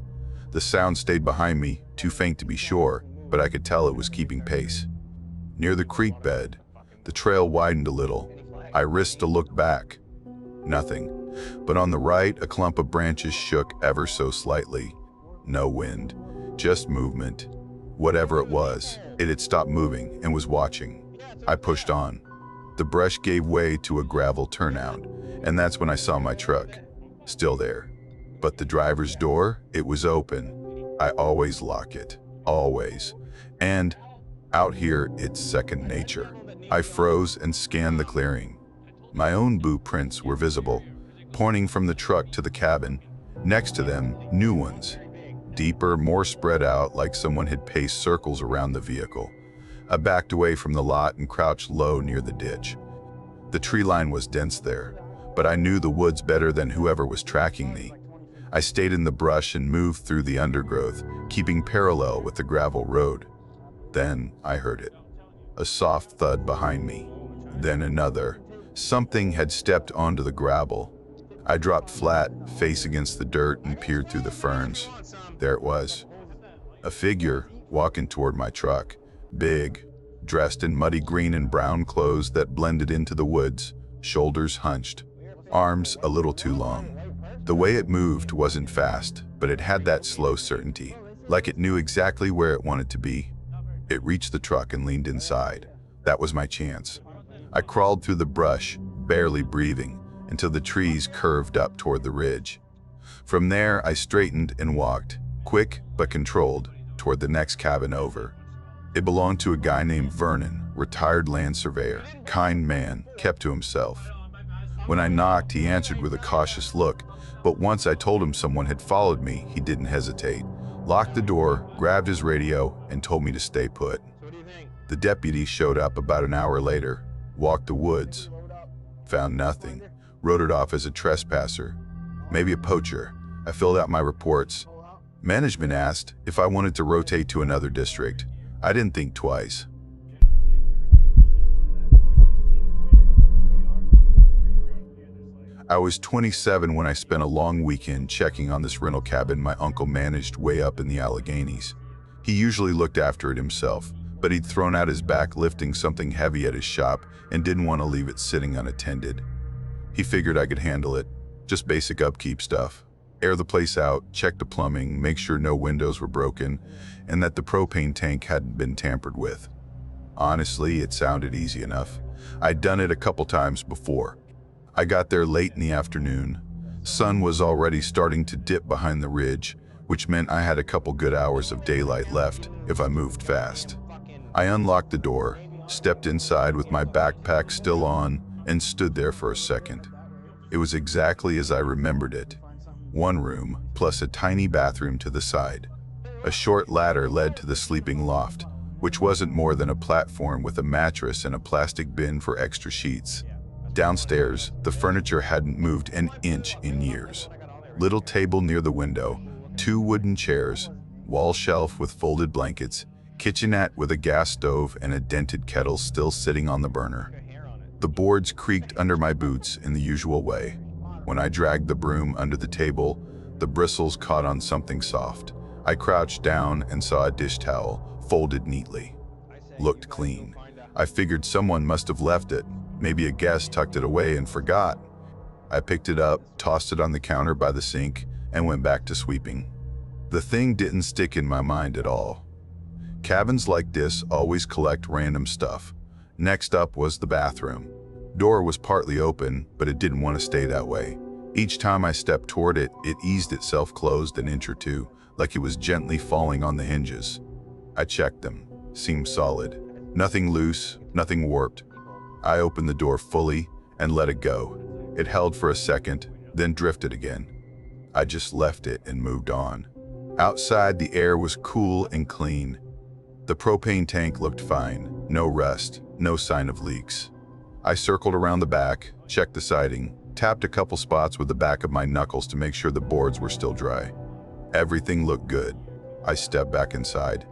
The sound stayed behind me, too faint to be sure, but I could tell it was keeping pace. Near the creek bed, the trail widened a little. I risked a look back. Nothing. But on the right, a clump of branches shook ever so slightly. No wind, just movement. Whatever it was, it had stopped moving and was watching. I pushed on. The brush gave way to a gravel turnout, and that's when I saw my truck, still there. But the driver's door, it was open. I always lock it, always. And out here, it's second nature. I froze and scanned the clearing. My own boot prints were visible, pointing from the truck to the cabin. Next to them, new ones. Deeper, more spread out, like someone had paced circles around the vehicle. I backed away from the lot and crouched low near the ditch. The tree line was dense there, but I knew the woods better than whoever was tracking me. I stayed in the brush and moved through the undergrowth, keeping parallel with the gravel road. Then I heard it. A soft thud behind me. Then another. Something had stepped onto the gravel. I dropped flat, face against the dirt, and peered through the ferns. There it was. A figure walking toward my truck. Big, dressed in muddy green and brown clothes that blended into the woods, shoulders hunched, arms a little too long. The way it moved wasn't fast, but it had that slow certainty, like it knew exactly where it wanted to be. It reached the truck and leaned inside. That was my chance. I crawled through the brush, barely breathing, until the trees curved up toward the ridge. From there, I straightened and walked, quick but controlled, toward the next cabin over. It belonged to a guy named Vernon, retired land surveyor, kind man, kept to himself. When I knocked, he answered with a cautious look, but once I told him someone had followed me, he didn't hesitate, locked the door, grabbed his radio, and told me to stay put. The deputy showed up about an hour later, walked the woods, found nothing, wrote it off as a trespasser, maybe a poacher. I filled out my reports. Management asked if I wanted to rotate to another district. I didn't think twice. I was 27 when I spent a long weekend checking on this rental cabin my uncle managed way up in the Alleghenies. He usually looked after it himself, but he'd thrown out his back lifting something heavy at his shop and didn't want to leave it sitting unattended. He figured I could handle it, just basic upkeep stuff. Air the place out, check the plumbing, make sure no windows were broken, and that the propane tank hadn't been tampered with. Honestly, it sounded easy enough. I'd done it a couple times before. I got there late in the afternoon. Sun was already starting to dip behind the ridge, which meant I had a couple good hours of daylight left if I moved fast. I unlocked the door, stepped inside with my backpack still on, and stood there for a second. It was exactly as I remembered it. One room, plus a tiny bathroom to the side. A short ladder led to the sleeping loft, which wasn't more than a platform with a mattress and a plastic bin for extra sheets. Downstairs, the furniture hadn't moved an inch in years. Little table near the window, 2 wooden chairs, wall shelf with folded blankets, kitchenette with a gas stove and a dented kettle still sitting on the burner. The boards creaked under my boots in the usual way. When I dragged the broom under the table, the bristles caught on something soft. I crouched down and saw a dish towel, folded neatly. Looked clean. I figured someone must have left it. Maybe a guest tucked it away and forgot. I picked it up, tossed it on the counter by the sink, and went back to sweeping. The thing didn't stick in my mind at all. Cabins like this always collect random stuff. Next up was the bathroom. Door was partly open, but it didn't want to stay that way. Each time I stepped toward it, it eased itself closed an inch or two, like it was gently falling on the hinges. I checked them. Seemed solid. Nothing loose, nothing warped. I opened the door fully and let it go. It held for a second, then drifted again. I just left it and moved on. Outside, the air was cool and clean. The propane tank looked fine. No rust, no sign of leaks. I circled around the back, checked the siding, tapped a couple spots with the back of my knuckles to make sure the boards were still dry. Everything looked good. I stepped back inside.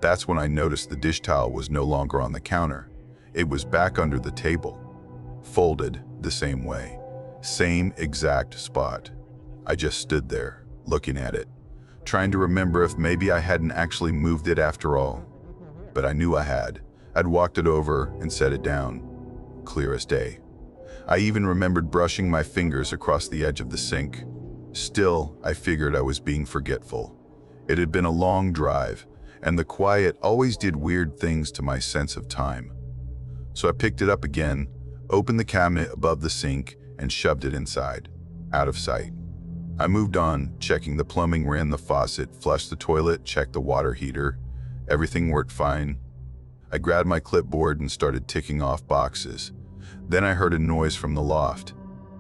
That's when I noticed the dish towel was no longer on the counter. It was back under the table, folded the same way, same exact spot. I just stood there, looking at it, trying to remember if maybe I hadn't actually moved it after all. But I knew I had. I'd walked it over and set it down. Clear as day. I even remembered brushing my fingers across the edge of the sink. Still, I figured I was being forgetful. It had been a long drive, and the quiet always did weird things to my sense of time. So I picked it up again, opened the cabinet above the sink, and shoved it inside, out of sight. I moved on, checking the plumbing, ran the faucet, flushed the toilet, checked the water heater. Everything worked fine. I grabbed my clipboard and started ticking off boxes. Then I heard a noise from the loft.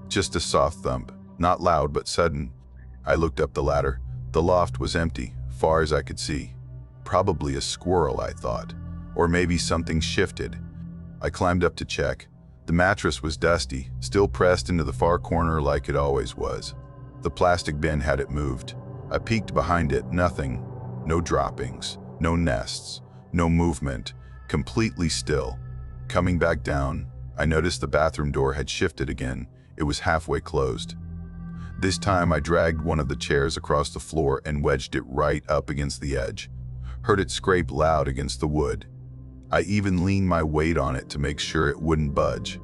Just a soft thump, not loud but sudden. I looked up the ladder. The loft was empty, far as I could see. Probably a squirrel, I thought. Or maybe something shifted. I climbed up to check. The mattress was dusty, still pressed into the far corner like it always was. The plastic bin had it moved. I peeked behind it, nothing. No droppings, no nests, no movement, completely still. Coming back down, I noticed the bathroom door had shifted again. It was halfway closed. This time I dragged one of the chairs across the floor and wedged it right up against the edge. Heard it scrape loud against the wood. I even leaned my weight on it to make sure it wouldn't budge.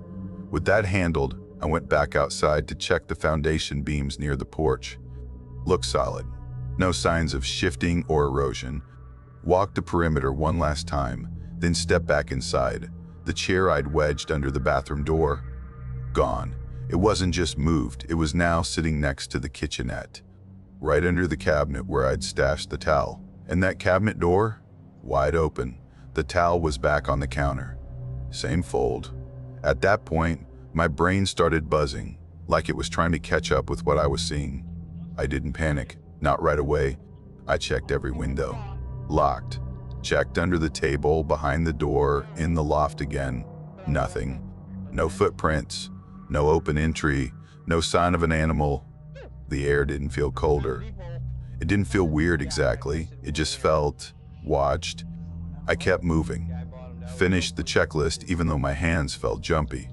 With that handled, I went back outside to check the foundation beams near the porch. Looked solid. No signs of shifting or erosion. Walked the perimeter one last time, then stepped back inside. The chair I'd wedged under the bathroom door, gone. It wasn't just moved, it was now sitting next to the kitchenette, right under the cabinet where I'd stashed the towel. And that cabinet door, wide open. The towel was back on the counter. Same fold. At that point, my brain started buzzing, like it was trying to catch up with what I was seeing. I didn't panic, not right away. I checked every window. Locked. Checked under the table, behind the door, in the loft again. Nothing. No footprints, no open entry, no sign of an animal. The air didn't feel colder. It didn't feel weird exactly. It just felt watched. I kept moving. Finished the checklist even though my hands felt jumpy.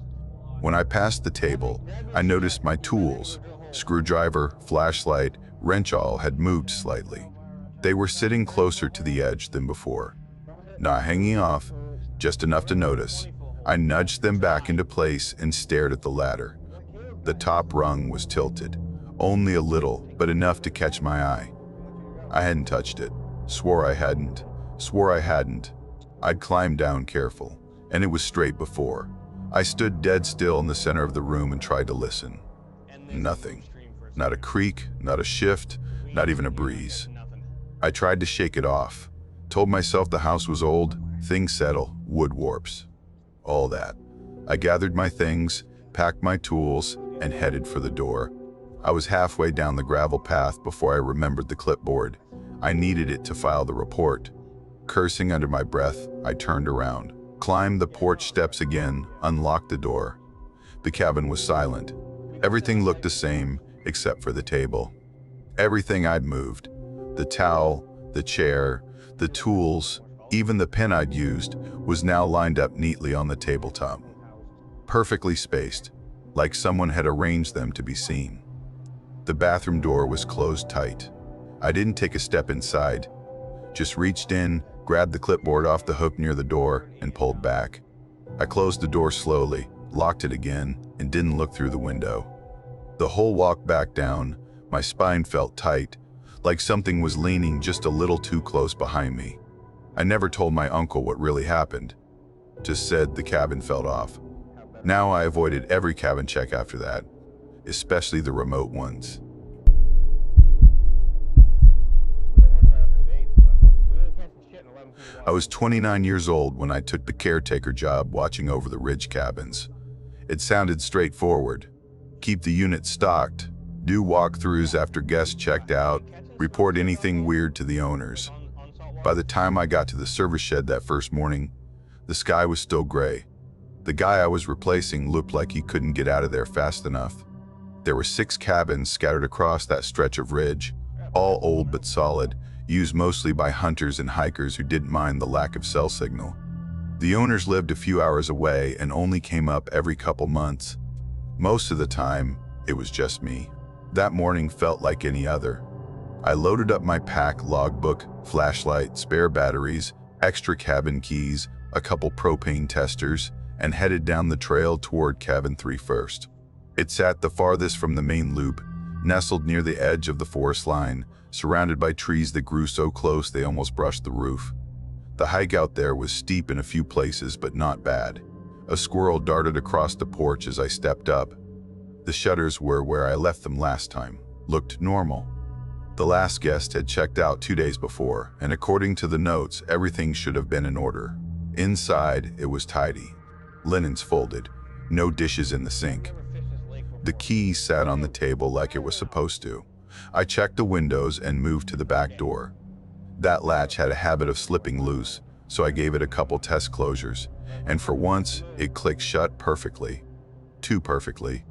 When I passed the table, I noticed my tools, screwdriver, flashlight, wrench all had moved slightly. They were sitting closer to the edge than before. Not hanging off, just enough to notice. I nudged them back into place and stared at the ladder. The top rung was tilted, only a little, but enough to catch my eye. I hadn't touched it. Swore I hadn't. I'd climbed down careful, and it was straight before. I stood dead still in the center of the room and tried to listen. Nothing. Not a creak, not a shift, not even a breeze. I tried to shake it off. Told myself the house was old, things settle, wood warps. All that. I gathered my things, packed my tools, and headed for the door. I was halfway down the gravel path before I remembered the clipboard. I needed it to file the report. Cursing under my breath, I turned around, climbed the porch steps again, unlocked the door. The cabin was silent. Everything looked the same, except for the table. Everything I'd moved, the towel, the chair, the tools, even the pen I'd used, was now lined up neatly on the tabletop. Perfectly spaced, like someone had arranged them to be seen. The bathroom door was closed tight. I didn't take a step inside, just reached in, grabbed the clipboard off the hook near the door, and pulled back. I closed the door slowly, locked it again, and didn't look through the window. The whole walk back down, my spine felt tight, like something was leaning just a little too close behind me. I never told my uncle what really happened. Just said the cabin felt off. Now I avoided every cabin check after that, especially the remote ones. I was 29 years old when I took the caretaker job watching over the ridge cabins. It sounded straightforward. Keep the unit stocked, do walkthroughs after guests checked out, report anything weird to the owners. By the time I got to the service shed that first morning, the sky was still gray. The guy I was replacing looked like he couldn't get out of there fast enough. There were 6 cabins scattered across that stretch of ridge, all old but solid, used mostly by hunters and hikers who didn't mind the lack of cell signal. The owners lived a few hours away and only came up every couple months. Most of the time, it was just me. That morning felt like any other. I loaded up my pack, logbook, flashlight, spare batteries, extra cabin keys, a couple propane testers, and headed down the trail toward cabin 3 first. It sat the farthest from the main loop, nestled near the edge of the forest line, surrounded by trees that grew so close they almost brushed the roof. The hike out there was steep in a few places, but not bad. A squirrel darted across the porch as I stepped up. The shutters were where I left them last time, looked normal. The last guest had checked out 2 days before, and according to the notes, everything should have been in order. Inside, it was tidy. Linens folded, no dishes in the sink. The key sat on the table like it was supposed to. I checked the windows and moved to the back door. That latch had a habit of slipping loose, so I gave it a couple test closures, and for once, it clicked shut perfectly. Too perfectly.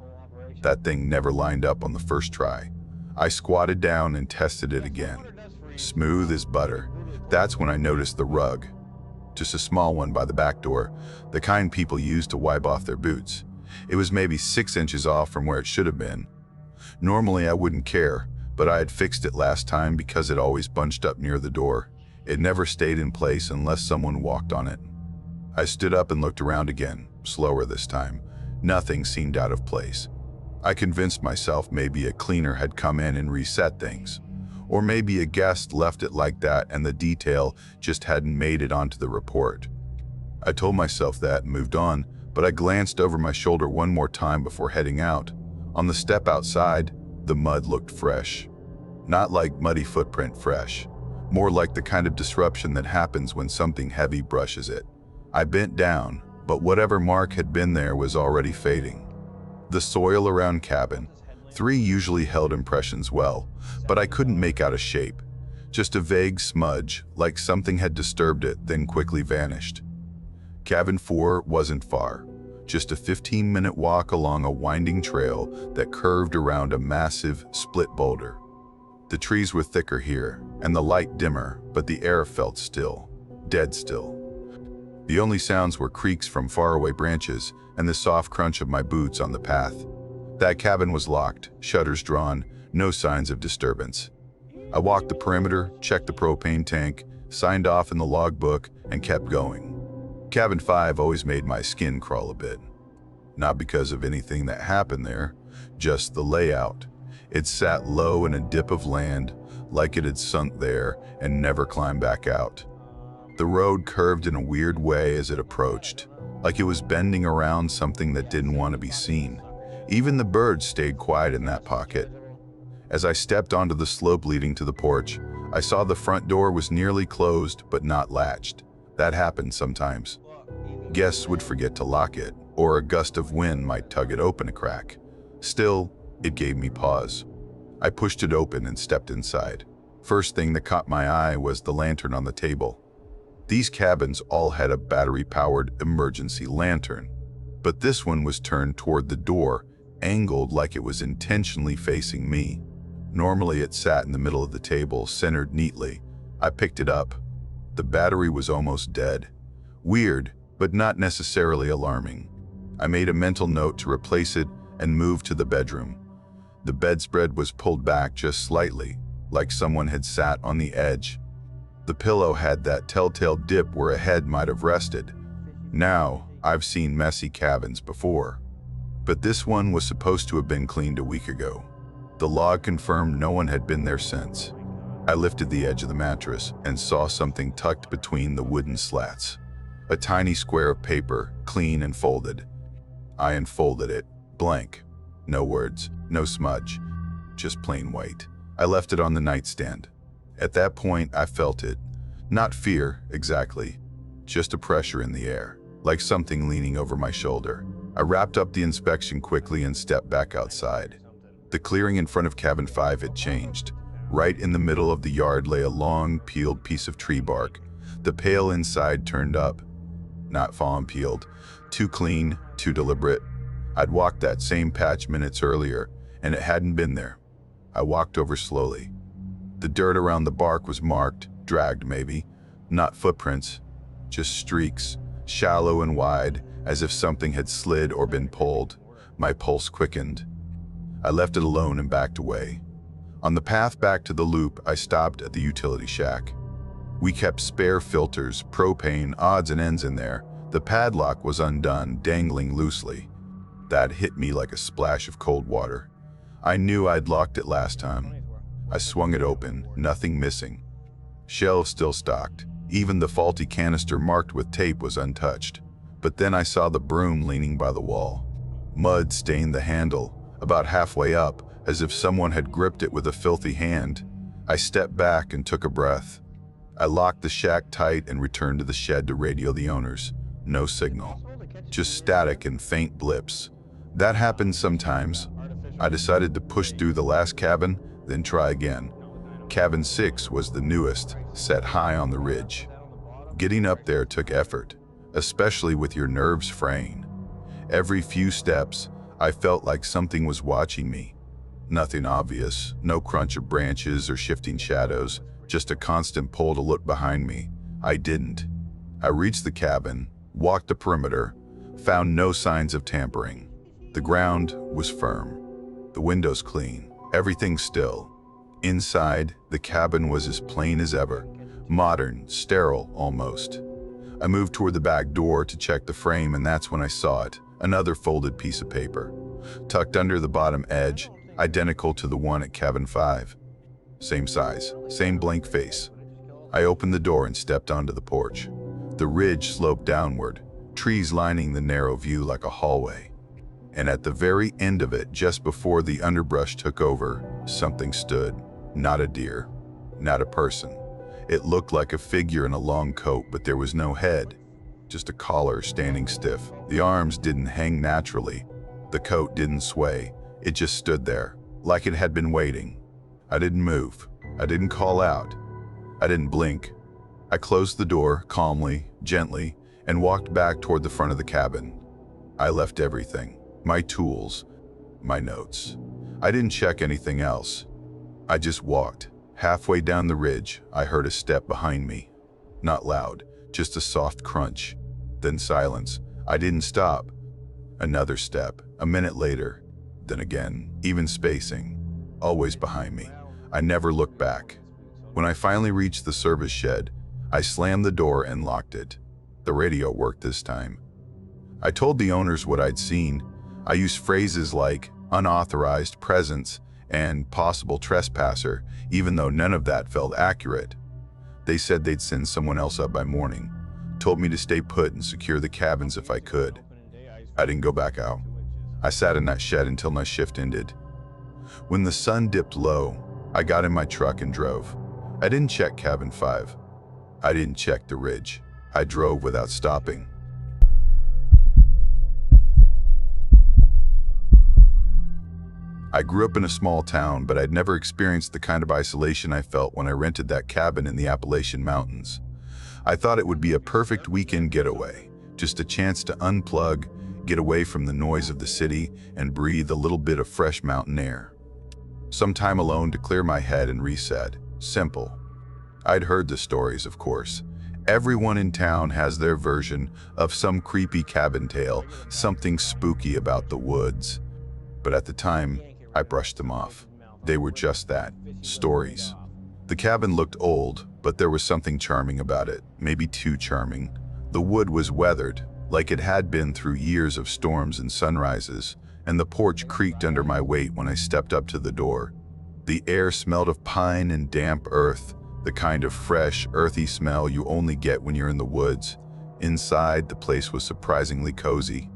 That thing never lined up on the first try. I squatted down and tested it again. Smooth as butter. That's when I noticed the rug. Just a small one by the back door, the kind people use to wipe off their boots. It was maybe 6 inches off from where it should have been. Normally I wouldn't care, but I had fixed it last time because it always bunched up near the door. It never stayed in place unless someone walked on it. I stood up and looked around again, slower this time. Nothing seemed out of place. I convinced myself maybe a cleaner had come in and reset things. Or maybe a guest left it like that and the detail just hadn't made it onto the report. I told myself that and moved on, but I glanced over my shoulder one more time before heading out. On the step outside, the mud looked fresh. Not like muddy footprint fresh, more like the kind of disruption that happens when something heavy brushes it. I bent down, but whatever mark had been there was already fading. The soil around cabin 3 usually held impressions well, but I couldn't make out a shape. Just a vague smudge, like something had disturbed it, then quickly vanished. Cabin 4 wasn't far, just a 15-minute walk along a winding trail that curved around a massive, split boulder. The trees were thicker here, and the light dimmer, but the air felt still, dead still. The only sounds were creaks from faraway branches and the soft crunch of my boots on the path. That cabin was locked, shutters drawn, no signs of disturbance. I walked the perimeter, checked the propane tank, signed off in the logbook, and kept going. Cabin 5 always made my skin crawl a bit. Not because of anything that happened there, just the layout. It sat low in a dip of land, like it had sunk there and never climbed back out. The road curved in a weird way as it approached, like it was bending around something that didn't want to be seen. Even the birds stayed quiet in that pocket. As I stepped onto the slope leading to the porch, I saw the front door was nearly closed but not latched. That happened sometimes. Guests would forget to lock it, or a gust of wind might tug it open a crack. Still, it gave me pause. I pushed it open and stepped inside. First thing that caught my eye was the lantern on the table. These cabins all had a battery-powered emergency lantern, but this one was turned toward the door, angled like it was intentionally facing me. Normally it sat in the middle of the table, centered neatly. I picked it up. The battery was almost dead. Weird, but not necessarily alarming. I made a mental note to replace it and moved to the bedroom. The bedspread was pulled back just slightly, like someone had sat on the edge. The pillow had that telltale dip where a head might have rested. Now, I've seen messy cabins before, but this one was supposed to have been cleaned a week ago. The log confirmed no one had been there since. I lifted the edge of the mattress and saw something tucked between the wooden slats. A tiny square of paper, clean and folded. I unfolded it, blank. No words, no smudge, just plain white. I left it on the nightstand. At that point, I felt it. Not fear, exactly. Just a pressure in the air, like something leaning over my shoulder. I wrapped up the inspection quickly and stepped back outside. The clearing in front of cabin 5 had changed. Right in the middle of the yard lay a long, peeled piece of tree bark. The pail inside turned up. Not fallen peeled. Too clean, too deliberate. I'd walked that same patch minutes earlier, and it hadn't been there. I walked over slowly. The dirt around the bark was marked, dragged maybe. Not footprints, just streaks, shallow and wide, as if something had slid or been pulled. My pulse quickened. I left it alone and backed away. On the path back to the loop, I stopped at the utility shack. We kept spare filters, propane, odds and ends in there. The padlock was undone, dangling loosely. That hit me like a splash of cold water. I knew I'd locked it last time. I swung it open, nothing missing. Shelves still stocked. Even the faulty canister marked with tape was untouched. But then I saw the broom leaning by the wall. Mud stained the handle, about halfway up, as if someone had gripped it with a filthy hand. I stepped back and took a breath. I locked the shack tight and returned to the shed to radio the owners. No signal. Just static and faint blips. That happened sometimes. I decided to push through the last cabin, then try again. Cabin 6 was the newest, set high on the ridge. Getting up there took effort, especially with your nerves fraying. Every few steps, I felt like something was watching me. Nothing obvious, no crunch of branches or shifting shadows, just a constant pull to look behind me. I didn't. I reached the cabin, walked the perimeter, found no signs of tampering. The ground was firm, the windows clean, everything still. Inside, the cabin was as plain as ever, modern, sterile almost. I moved toward the back door to check the frame, and that's when I saw it, another folded piece of paper, tucked under the bottom edge, identical to the one at cabin 5. Same size, same blank face. I opened the door and stepped onto the porch. The ridge sloped downward, trees lining the narrow view like a hallway. And at the very end of it, just before the underbrush took over, something stood. Not a deer, not a person. It looked like a figure in a long coat, but there was no head, just a collar standing stiff. The arms didn't hang naturally. The coat didn't sway. It just stood there, like it had been waiting. I didn't move. I didn't call out. I didn't blink. I closed the door calmly, gently, and walked back toward the front of the cabin. I left everything. My tools, my notes. I didn't check anything else. I just walked. Halfway down the ridge, I heard a step behind me. Not loud, just a soft crunch. Then silence. I didn't stop. Another step. A minute later. Then again, even spacing. Always behind me. I never looked back. When I finally reached the service shed, I slammed the door and locked it. The radio worked this time. I told the owners what I'd seen. I used phrases like unauthorized presence and possible trespasser, even though none of that felt accurate. They said they'd send someone else up by morning, told me to stay put and secure the cabins if I could. I didn't go back out. I sat in that shed until my shift ended. When the sun dipped low, I got in my truck and drove. I didn't check cabin 5. I didn't check the ridge. I drove without stopping. I grew up in a small town, but I'd never experienced the kind of isolation I felt when I rented that cabin in the Appalachian Mountains. I thought it would be a perfect weekend getaway, just a chance to unplug, get away from the noise of the city, and breathe a little bit of fresh mountain air. Some time alone to clear my head and reset. Simple. I'd heard the stories, of course. Everyone in town has their version of some creepy cabin tale, something spooky about the woods. But at the time, I brushed them off. They were just that, stories. The cabin looked old, but there was something charming about it, maybe too charming. The wood was weathered, like it had been through years of storms and sunrises, and the porch creaked under my weight when I stepped up to the door. The air smelled of pine and damp earth, the kind of fresh, earthy smell you only get when you're in the woods. Inside, the place was surprisingly cozy.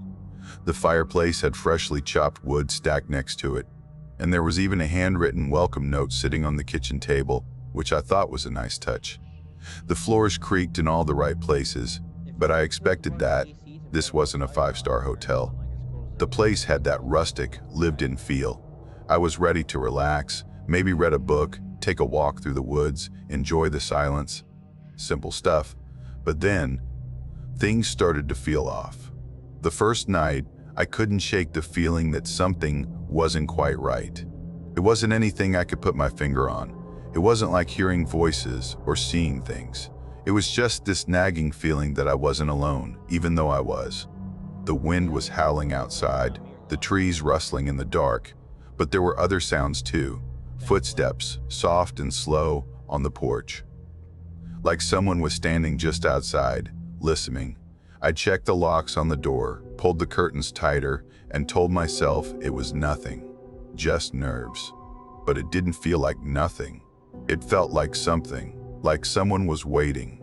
The fireplace had freshly chopped wood stacked next to it, and there was even a handwritten welcome note sitting on the kitchen table, which I thought was a nice touch. The floors creaked in all the right places, but I expected that. This wasn't a 5-star hotel. The place had that rustic, lived-in feel. I was ready to relax, maybe read a book, take a walk through the woods, enjoy the silence. Simple stuff. But then, things started to feel off. The first night, I couldn't shake the feeling that something wasn't quite right. It wasn't anything I could put my finger on. It wasn't like hearing voices or seeing things. It was just this nagging feeling that I wasn't alone, even though I was. The wind was howling outside, the trees rustling in the dark, but there were other sounds too. Footsteps, soft and slow, on the porch. Like someone was standing just outside, listening. I checked the locks on the door, pulled the curtains tighter, and told myself it was nothing, just nerves. But it didn't feel like nothing. It felt like something, like someone was waiting.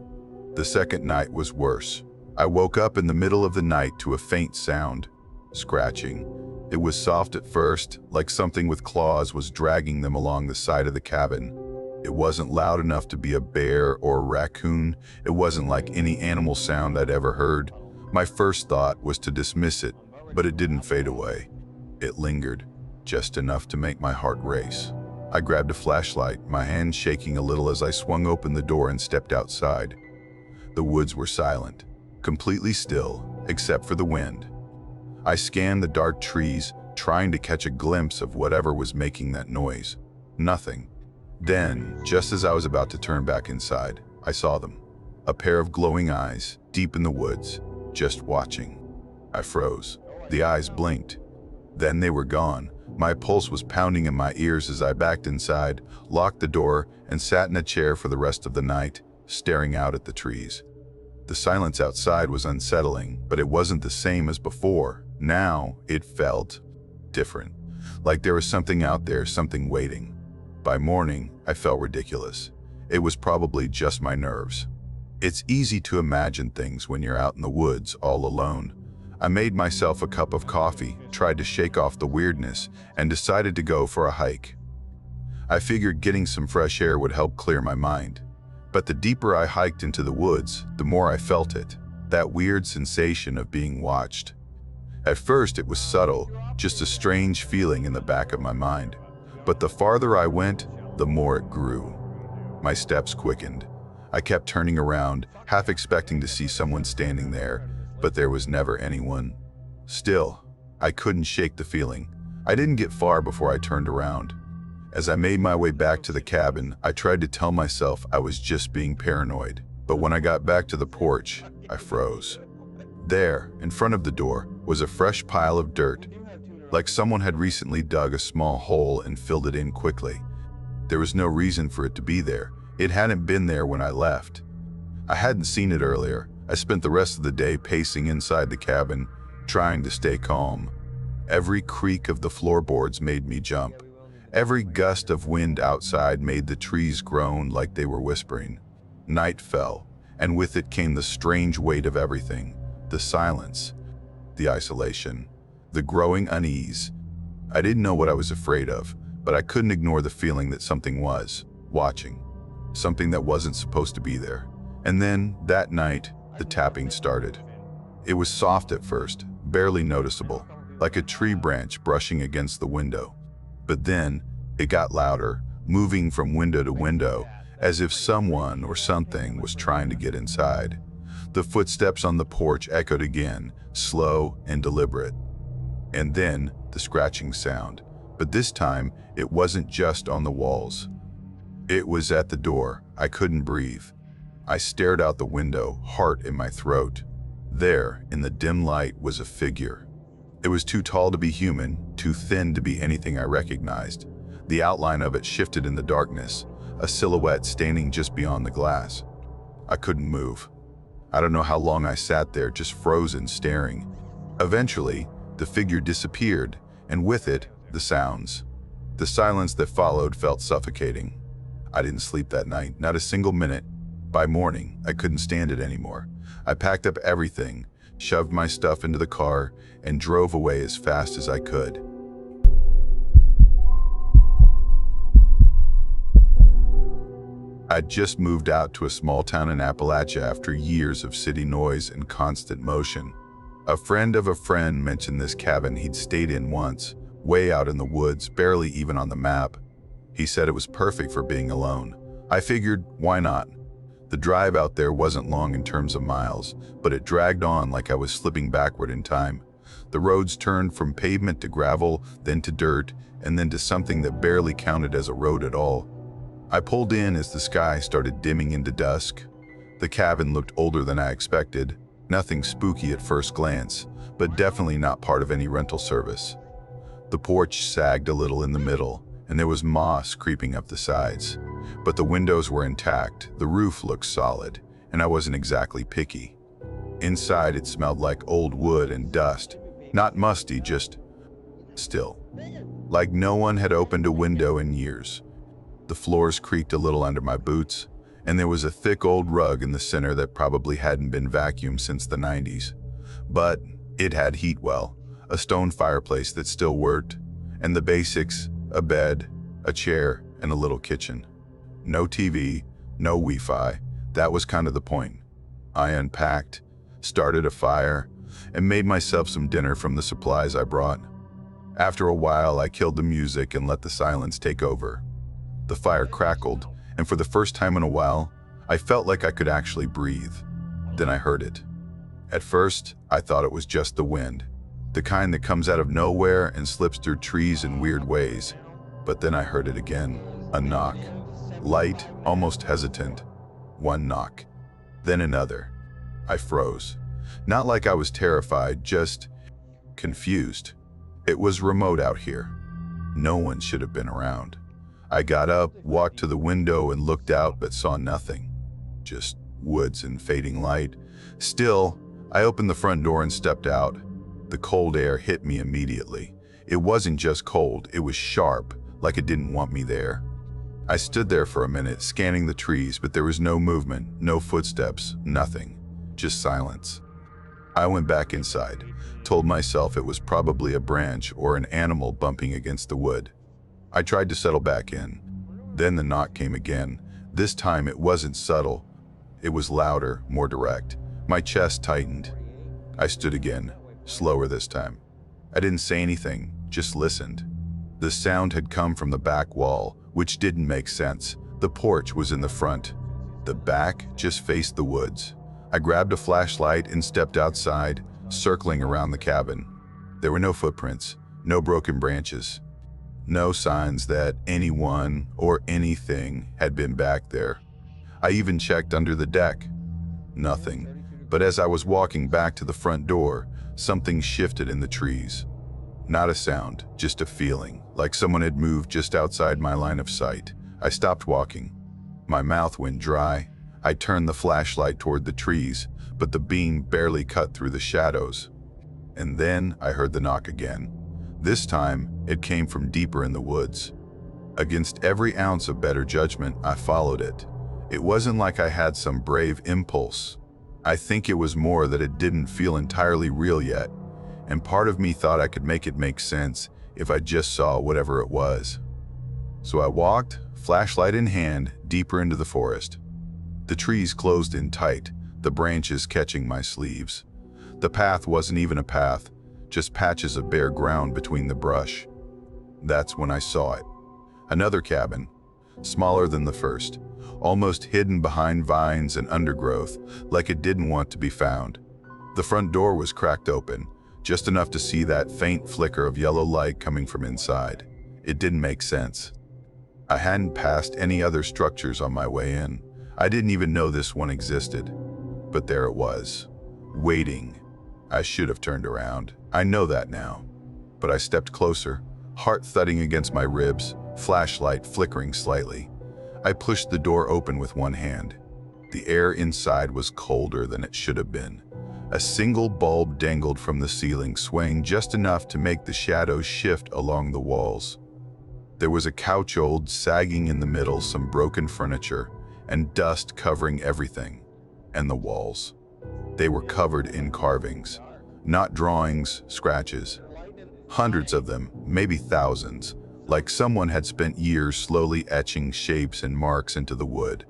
The second night was worse. I woke up in the middle of the night to a faint sound, scratching. It was soft at first, like something with claws was dragging them along the side of the cabin. It wasn't loud enough to be a bear or a raccoon. It wasn't like any animal sound I'd ever heard. My first thought was to dismiss it, but it didn't fade away. It lingered, just enough to make my heart race. I grabbed a flashlight, my hand shaking a little as I swung open the door and stepped outside. The woods were silent, completely still, except for the wind. I scanned the dark trees, trying to catch a glimpse of whatever was making that noise. Nothing. Then, just as I was about to turn back inside, I saw them. A pair of glowing eyes, deep in the woods, just watching. I froze. The eyes blinked. Then they were gone. My pulse was pounding in my ears as I backed inside, locked the door, and sat in a chair for the rest of the night, staring out at the trees. The silence outside was unsettling, but it wasn't the same as before. Now, it felt different. Like there was something out there, something waiting. By morning, I felt ridiculous. It was probably just my nerves. It's easy to imagine things when you're out in the woods all alone. I made myself a cup of coffee, tried to shake off the weirdness, and decided to go for a hike. I figured getting some fresh air would help clear my mind. But the deeper I hiked into the woods, the more I felt it, that weird sensation of being watched. At first it was subtle, just a strange feeling in the back of my mind. But the farther I went, the more it grew. My steps quickened. I kept turning around, half expecting to see someone standing there, but there was never anyone. Still, I couldn't shake the feeling. I didn't get far before I turned around. As I made my way back to the cabin, I tried to tell myself I was just being paranoid. But when I got back to the porch, I froze. There, in front of the door, was a fresh pile of dirt, like someone had recently dug a small hole and filled it in quickly. There was no reason for it to be there. It hadn't been there when I left. I hadn't seen it earlier. I spent the rest of the day pacing inside the cabin, trying to stay calm. Every creak of the floorboards made me jump. Every gust of wind outside made the trees groan like they were whispering. Night fell, and with it came the strange weight of everything. The silence, the isolation, the growing unease. I didn't know what I was afraid of, but I couldn't ignore the feeling that something was watching. Something that wasn't supposed to be there. And then, that night, the tapping started. It was soft at first, barely noticeable, like a tree branch brushing against the window. But then, it got louder, moving from window to window, as if someone or something was trying to get inside. The footsteps on the porch echoed again, slow and deliberate. And then, the scratching sound. But this time, it wasn't just on the walls. It was at the door. I couldn't breathe. I stared out the window, heart in my throat. There, in the dim light, was a figure. It was too tall to be human, too thin to be anything I recognized. The outline of it shifted in the darkness, a silhouette standing just beyond the glass. I couldn't move. I don't know how long I sat there, just frozen, staring. Eventually, the figure disappeared, and with it, the sounds. The silence that followed felt suffocating. I didn't sleep that night, not a single minute. By morning, I couldn't stand it anymore. I packed up everything, shoved my stuff into the car, and drove away as fast as I could. I'd just moved out to a small town in Appalachia after years of city noise and constant motion. A friend of a friend mentioned this cabin he'd stayed in once, way out in the woods, barely even on the map. He said it was perfect for being alone. I figured, why not? The drive out there wasn't long in terms of miles, but it dragged on like I was slipping backward in time. The roads turned from pavement to gravel, then to dirt, and then to something that barely counted as a road at all. I pulled in as the sky started dimming into dusk. The cabin looked older than I expected. Nothing spooky at first glance, but definitely not part of any rental service. The porch sagged a little in the middle, and there was moss creeping up the sides. But the windows were intact, the roof looked solid, and I wasn't exactly picky. Inside it smelled like old wood and dust, not musty, just still. Like no one had opened a window in years. The floors creaked a little under my boots, and there was a thick old rug in the center that probably hadn't been vacuumed since the 90s. But it had heat well, a stone fireplace that still worked, and the basics, a bed, a chair, and a little kitchen. No TV, no Wi-Fi. That was kind of the point. I unpacked, started a fire, and made myself some dinner from the supplies I brought. After a while, I killed the music and let the silence take over. The fire crackled, and for the first time in a while, I felt like I could actually breathe. Then I heard it. At first, I thought it was just the wind, the kind that comes out of nowhere and slips through trees in weird ways. But then I heard it again, a knock. Light, almost hesitant. One knock, then another. I froze. Not like I was terrified, just confused. It was remote out here. No one should have been around. I got up, walked to the window and looked out, but saw nothing. Just woods and fading light. Still, I opened the front door and stepped out. The cold air hit me immediately. It wasn't just cold, it was sharp, like it didn't want me there. I stood there for a minute, scanning the trees, but there was no movement, no footsteps, nothing. Just silence. I went back inside, told myself it was probably a branch or an animal bumping against the wood. I tried to settle back in. Then the knock came again. This time it wasn't subtle. It was louder, more direct. My chest tightened. I stood again, slower this time. I didn't say anything, just listened. The sound had come from the back wall, which didn't make sense. The porch was in the front. The back just faced the woods. I grabbed a flashlight and stepped outside, circling around the cabin. There were no footprints, no broken branches, no signs that anyone or anything had been back there. I even checked under the deck. Nothing. But as I was walking back to the front door, something shifted in the trees. Not a sound, just a feeling, like someone had moved just outside my line of sight. I stopped walking. My mouth went dry. I turned the flashlight toward the trees, but the beam barely cut through the shadows. And then I heard the knock again. This time, it came from deeper in the woods. Against every ounce of better judgment, I followed it. It wasn't like I had some brave impulse. I think it was more that it didn't feel entirely real yet, and part of me thought I could make it make sense if I just saw whatever it was. So I walked, flashlight in hand, deeper into the forest. The trees closed in tight, the branches catching my sleeves. The path wasn't even a path, just patches of bare ground between the brush. That's when I saw it. Another cabin, smaller than the first, almost hidden behind vines and undergrowth, like it didn't want to be found. The front door was cracked open, just enough to see that faint flicker of yellow light coming from inside. It didn't make sense. I hadn't passed any other structures on my way in. I didn't even know this one existed. But there it was, waiting. I should have turned around. I know that now. But I stepped closer, heart thudding against my ribs, flashlight flickering slightly. I pushed the door open with one hand. The air inside was colder than it should have been. A single bulb dangled from the ceiling, swaying just enough to make the shadows shift along the walls. There was a couch old, sagging in the middle, some broken furniture, and dust covering everything. And the walls. They were covered in carvings. Not drawings, scratches. Hundreds of them, maybe thousands, like someone had spent years slowly etching shapes and marks into the wood.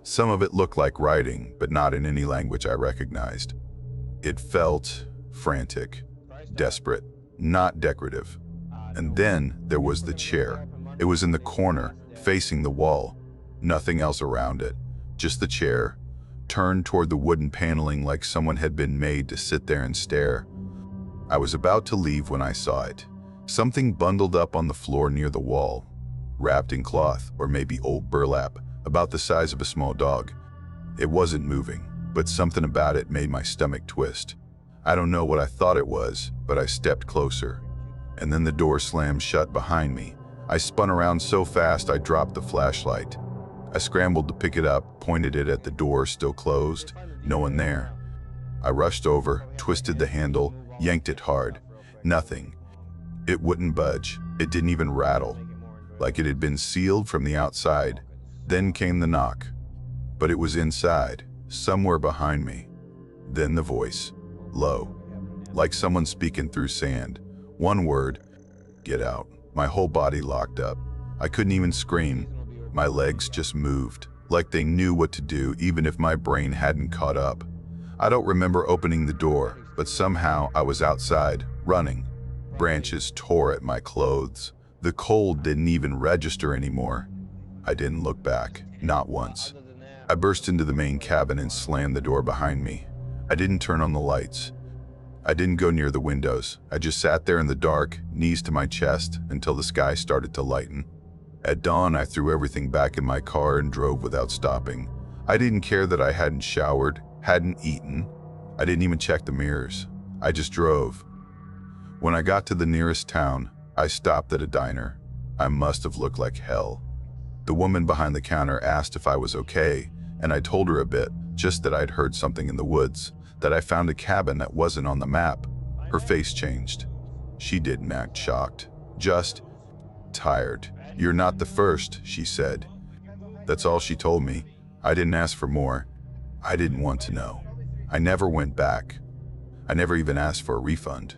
Some of it looked like writing, but not in any language I recognized. It felt frantic, desperate, not decorative. And then there was the chair. It was in the corner, facing the wall. Nothing else around it, just the chair, turned toward the wooden paneling like someone had been made to sit there and stare. I was about to leave when I saw it. Something bundled up on the floor near the wall, wrapped in cloth or maybe old burlap, about the size of a small dog. It wasn't moving, but something about it made my stomach twist. I don't know what I thought it was, but I stepped closer. And then the door slammed shut behind me. I spun around so fast I dropped the flashlight. I scrambled to pick it up, pointed it at the door still closed, no one there. I rushed over, twisted the handle, yanked it hard. Nothing. It wouldn't budge. It didn't even rattle, like it had been sealed from the outside. Then came the knock. But it was inside, somewhere behind me. Then the voice, low, like someone speaking through sand. One word, get out. My whole body locked up. I couldn't even scream. My legs just moved, like they knew what to do even if my brain hadn't caught up. I don't remember opening the door, but somehow I was outside, running. Branches tore at my clothes. The cold didn't even register anymore. I didn't look back, not once. I burst into the main cabin and slammed the door behind me. I didn't turn on the lights. I didn't go near the windows. I just sat there in the dark, knees to my chest, until the sky started to lighten. At dawn, I threw everything back in my car and drove without stopping. I didn't care that I hadn't showered, hadn't eaten. I didn't even check the mirrors. I just drove. When I got to the nearest town, I stopped at a diner. I must have looked like hell. The woman behind the counter asked if I was okay, and I told her a bit, just that I'd heard something in the woods, that I found a cabin that wasn't on the map. Her face changed. She didn't act shocked, just tired. You're not the first, she said. That's all she told me. I didn't ask for more. I didn't want to know. I never went back. I never even asked for a refund.